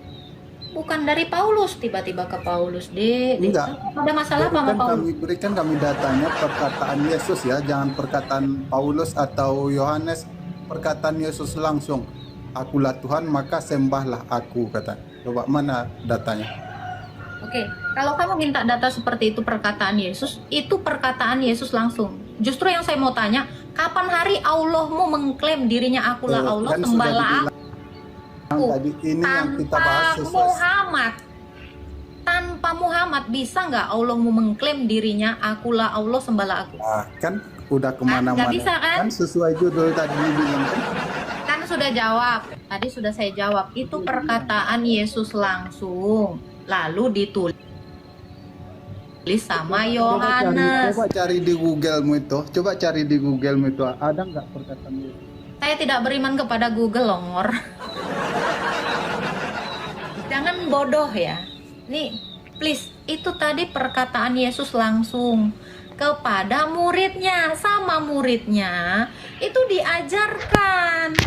bukan dari Paulus. Tiba-tiba ke Paulus deh. Enggak. Ada masalah apa sama Paulus? Berikan kami datanya perkataan Yesus ya, jangan perkataan Paulus atau Yohanes. Perkataan Yesus langsung. Akulah Tuhan maka sembahlah aku, kata. Coba mana datanya? Oke, kalau kamu minta data seperti itu perkataan Yesus, itu perkataan Yesus langsung. Justru yang saya mau tanya, kapan hari Allahmu mengklaim dirinya akulah Allah, kan sembahlah aku. Tadi ini yang kita bahas Muhammad. Tanpa Muhammad bisa nggak Allahmu mengklaim dirinya akulah Allah, sembahlah aku? Nah, kan udah kemana-mana. Nggak bisa, kan? Sesuai judul tadi bilang Kan sudah jawab. Tadi sudah saya jawab. Itu perkataan Yesus langsung. Lalu ditulis sama Yohanes. Coba cari di Google-mu itu. Coba cari di Google-mu itu. Ada nggak perkataan Yesus? Saya tidak beriman kepada Google, Longor. Jangan bodoh ya. Nih, please, itu tadi perkataan Yesus langsung kepada muridnya. Sama muridnya itu diajarkan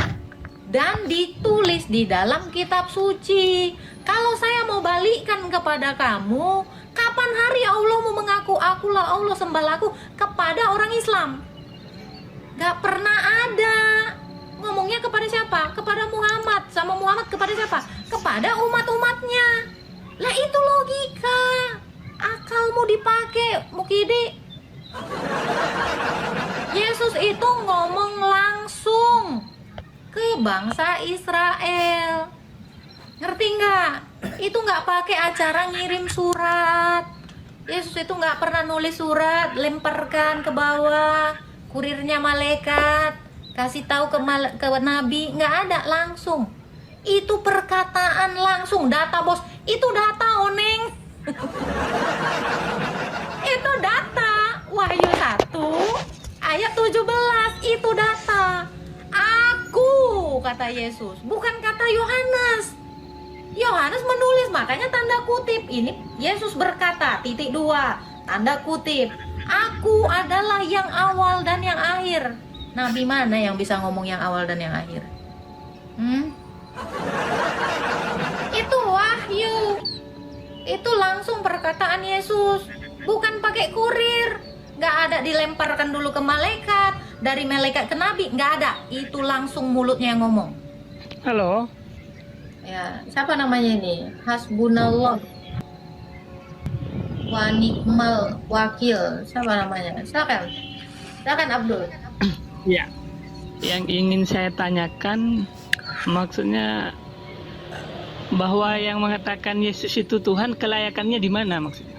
dan ditulis di dalam kitab suci. Kalau saya mau balikkan kepada kamu, kapan hari Allah mau mengaku akulah Allah, sembahlah aku kepada orang Islam? Gak pernah ada. Ngomongnya kepada siapa? Kepada Muhammad. Sama Muhammad kepada siapa? Kepada umat-umatnya. Lah itu logika. Akalmu dipakai, Mukidi. Yesus itu ngomong langsung ke bangsa Israel. Ngerti nggak? Itu nggak pakai acara ngirim surat. Yesus itu nggak pernah nulis surat, lemparkan ke bawah, kurirnya malaikat, kasih tahu ke nabi, nggak ada, langsung. Itu perkataan langsung, data bos, itu data oneng. Itu data. Wahyu 1 ayat 17, itu data. Aku, kata Yesus, bukan kata Yohanes. Yohanes menulis, makanya tanda kutip. Ini Yesus berkata, titik 2, tanda kutip. Aku adalah yang awal dan yang akhir. Nabi mana yang bisa ngomong yang awal dan yang akhir? Itu wahyu. Itu langsung perkataan Yesus. Bukan pakai kurir. Gak ada dilemparkan dulu ke malaikat. Dari malaikat ke nabi, gak ada. Itu langsung mulutnya yang ngomong. Halo. Ya, siapa namanya ini? Hasbunallah wa ni'mal wakil. Siapa namanya? Silakan. Silakan Abdul. Ya. Yang ingin saya tanyakan maksudnya bahwa yang mengatakan Yesus itu Tuhan, kelayakannya di mana maksudnya?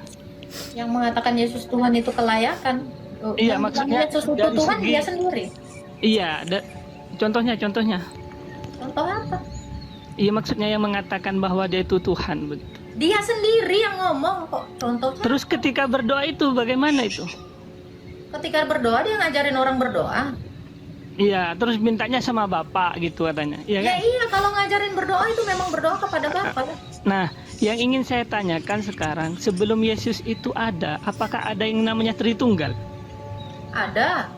Yang mengatakan Yesus Tuhan itu kelayakan. Iya, yang maksudnya Yesus itu dari Tuhan segi- dia sendiri. Iya, contohnya. Contoh apa? Iya, maksudnya yang mengatakan bahwa dia itu Tuhan begitu. Dia sendiri yang ngomong kok. Contohnya Terus ketika berdoa itu bagaimana itu? ketika berdoa dia ngajarin orang berdoa. Iya, terus mintanya sama Bapak gitu katanya. Iya Ya kan? iya, kalau ngajarin berdoa itu memang berdoa kepada Bapa. Nah, yang ingin saya tanyakan sekarang, sebelum Yesus itu ada, apakah ada yang namanya Tritunggal? Ada.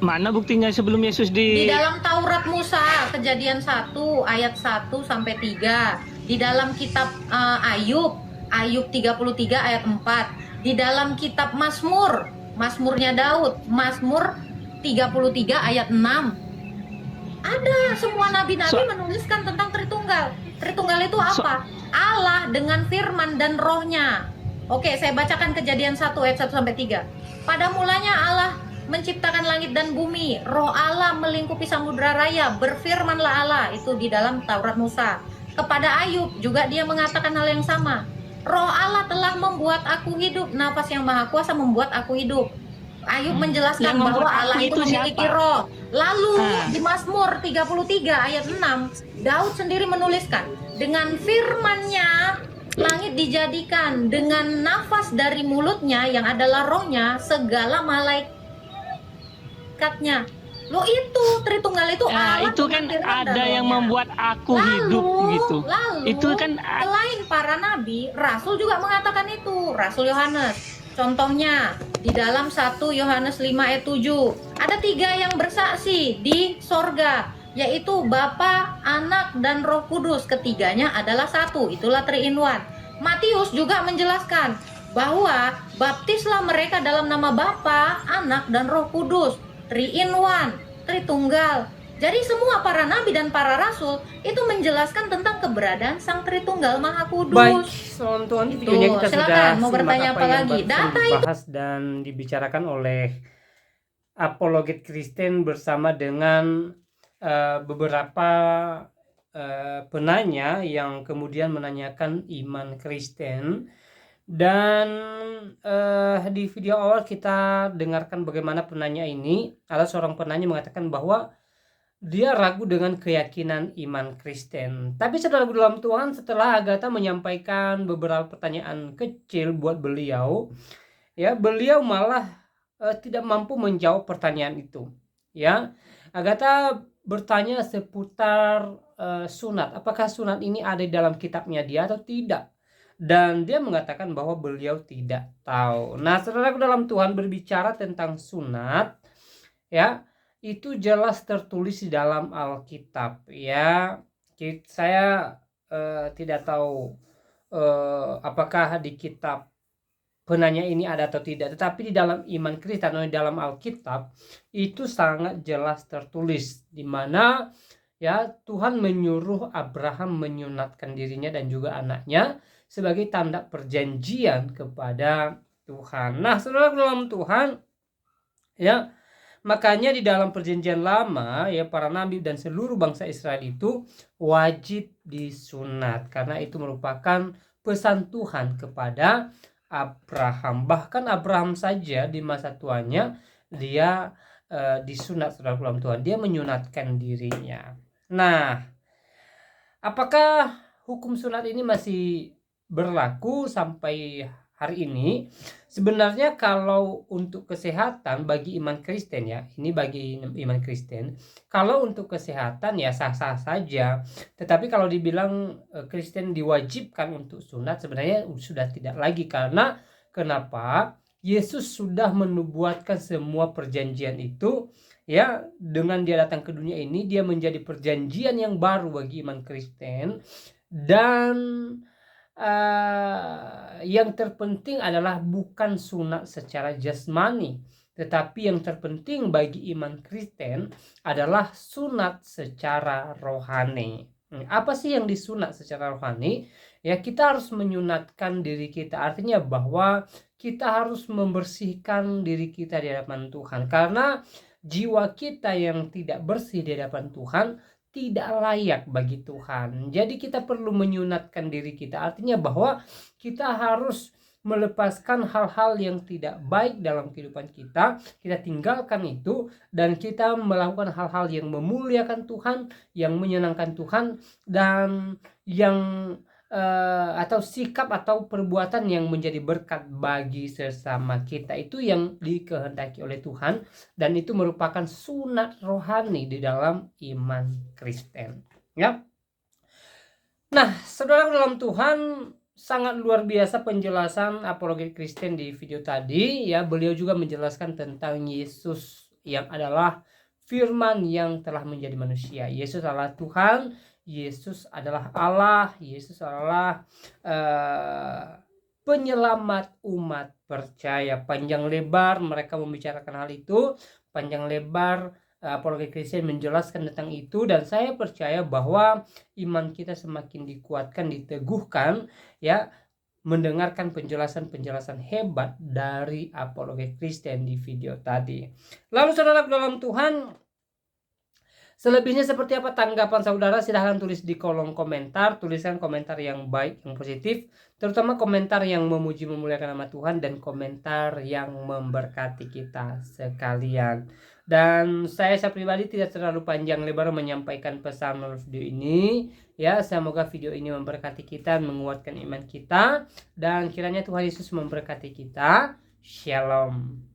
Mana buktinya sebelum Yesus Di dalam Taurat Musa, Kejadian 1 ayat 1 sampai 3. Di dalam kitab Ayub 33 ayat 4. Di dalam kitab Mazmurnya Daud, Mazmur 33 ayat 6. Ada, semua nabi-nabi menuliskan tentang Tritunggal. Tritunggal itu apa? Allah dengan firman dan rohnya. Oke, saya bacakan Kejadian 1 ayat 1 sampai 3. Pada mulanya Allah menciptakan langit dan bumi, roh Allah melingkupi samudra raya, berfirmanlah Allah, itu di dalam Taurat Musa. Kepada Ayub juga dia mengatakan hal yang sama. Roh Allah telah membuat aku hidup, nafas yang maha kuasa membuat aku hidup. Ayub menjelaskan Yang bahwa membuat Allah aku itu itu memiliki siapa? roh. Lalu di Mazmur 33 ayat 6, Daud sendiri menuliskan, dengan firman-Nya langit dijadikan, dengan nafas dari mulutnya yang adalah rohnya, segala malaikatnya. Lo itu Tritunggal itu Allah itu kan dengan firman dan ada yang rohnya. membuat aku hidup gitu. Lalu Itu kan selain para nabi, Rasul juga mengatakan itu. Rasul Yohanes. Contohnya di dalam 1 Yohanes 5 ayat 7 ada 3 yang bersaksi di sorga, yaitu Bapa, Anak, dan Roh Kudus. Ketiganya adalah satu, itulah 3 in 1. Matius juga menjelaskan bahwa baptislah mereka dalam nama Bapa, Anak, dan Roh Kudus. 3 in 1, Tritunggal. Jadi semua para nabi dan para rasul itu menjelaskan tentang keberadaan Sang Tritunggal Maha Kudus. Baik, salam Tuhan, Itu, videonya kita silakan, sudah mau simak bertanya apa yang lagi? barusan Data itu dibahas dan dibicarakan oleh apologet Kristen bersama dengan beberapa penanya yang kemudian menanyakan iman Kristen. Dan di video awal kita dengarkan bagaimana penanya ini. Ada seorang penanya mengatakan bahwa dia ragu dengan keyakinan iman Kristen. Tapi saudaraku dalam Tuhan, setelah Agatha menyampaikan beberapa pertanyaan kecil buat beliau, ya beliau malah tidak mampu menjawab pertanyaan itu. Ya, Agatha bertanya seputar sunat. Apakah sunat ini ada di dalam kitabnya dia atau tidak? Dan dia mengatakan bahwa beliau tidak tahu. Nah, saudaraku dalam Tuhan, berbicara tentang sunat, ya, itu jelas tertulis di dalam Alkitab, ya. Saya tidak tahu apakah di kitab penanya ini ada atau tidak, tetapi di dalam iman Kristen atau di dalam Alkitab itu sangat jelas tertulis, di mana ya Tuhan menyuruh Abraham menyunatkan dirinya dan juga anaknya sebagai tanda perjanjian kepada Tuhan. Nah, saudara dalam Tuhan, ya, makanya di dalam perjanjian lama ya para nabi dan seluruh bangsa Israel itu wajib disunat karena itu merupakan pesan Tuhan kepada Abraham. Bahkan Abraham saja di masa tuanya dia disunat, saudara dalam Tuhan. Dia menyunatkan dirinya. Nah, apakah hukum sunat ini masih berlaku sampai hari ini? Sebenarnya kalau untuk kesehatan bagi iman Kristen, ya, ini bagi iman Kristen, kalau untuk kesehatan ya sah-sah saja. Tetapi kalau dibilang Kristen diwajibkan untuk sunat, sebenarnya sudah tidak lagi. Karena kenapa? Yesus sudah menubuatkan semua perjanjian itu, ya, dengan dia datang ke dunia ini, dia menjadi perjanjian yang baru bagi iman Kristen. Dan yang terpenting adalah bukan sunat secara jasmani, tetapi yang terpenting bagi iman Kristen adalah sunat secara rohani. Apa sih yang disunat secara rohani? Ya, kita harus menyunatkan diri kita, artinya bahwa kita harus membersihkan diri kita di hadapan Tuhan, karena jiwa kita yang tidak bersih di hadapan Tuhan tidak layak bagi Tuhan. Jadi kita perlu menyunatkan diri kita, artinya bahwa kita harus melepaskan hal-hal yang tidak baik dalam kehidupan kita tinggalkan itu, dan kita melakukan hal-hal yang memuliakan Tuhan, yang menyenangkan Tuhan, dan yang atau sikap atau perbuatan yang menjadi berkat bagi sesama kita, itu yang dikehendaki oleh Tuhan, dan itu merupakan sunat rohani di dalam iman Kristen, ya. Nah, saudara dalam Tuhan, sangat luar biasa penjelasan apologet Kristen di video tadi, ya. Beliau juga menjelaskan tentang Yesus yang adalah firman yang telah menjadi manusia. Yesus adalah Tuhan, Yesus adalah Allah, Yesus adalah penyelamat umat percaya. Panjang lebar mereka membicarakan hal itu, panjang lebar apologet Kristen menjelaskan tentang itu, dan saya percaya bahwa iman kita semakin dikuatkan, diteguhkan, ya, mendengarkan penjelasan-penjelasan hebat dari apologet Kristen di video tadi. Lalu saudara dalam Tuhan, selebihnya seperti apa tanggapan saudara? Silahkan tulis di kolom komentar. Tuliskan komentar yang baik, yang positif, terutama komentar yang memuji memuliakan nama Tuhan, dan komentar yang memberkati kita sekalian. Dan saya pribadi tidak terlalu panjang lebar menyampaikan pesan melalui video ini, ya. Semoga video ini memberkati kita, menguatkan iman kita, dan kiranya Tuhan Yesus memberkati kita. Shalom.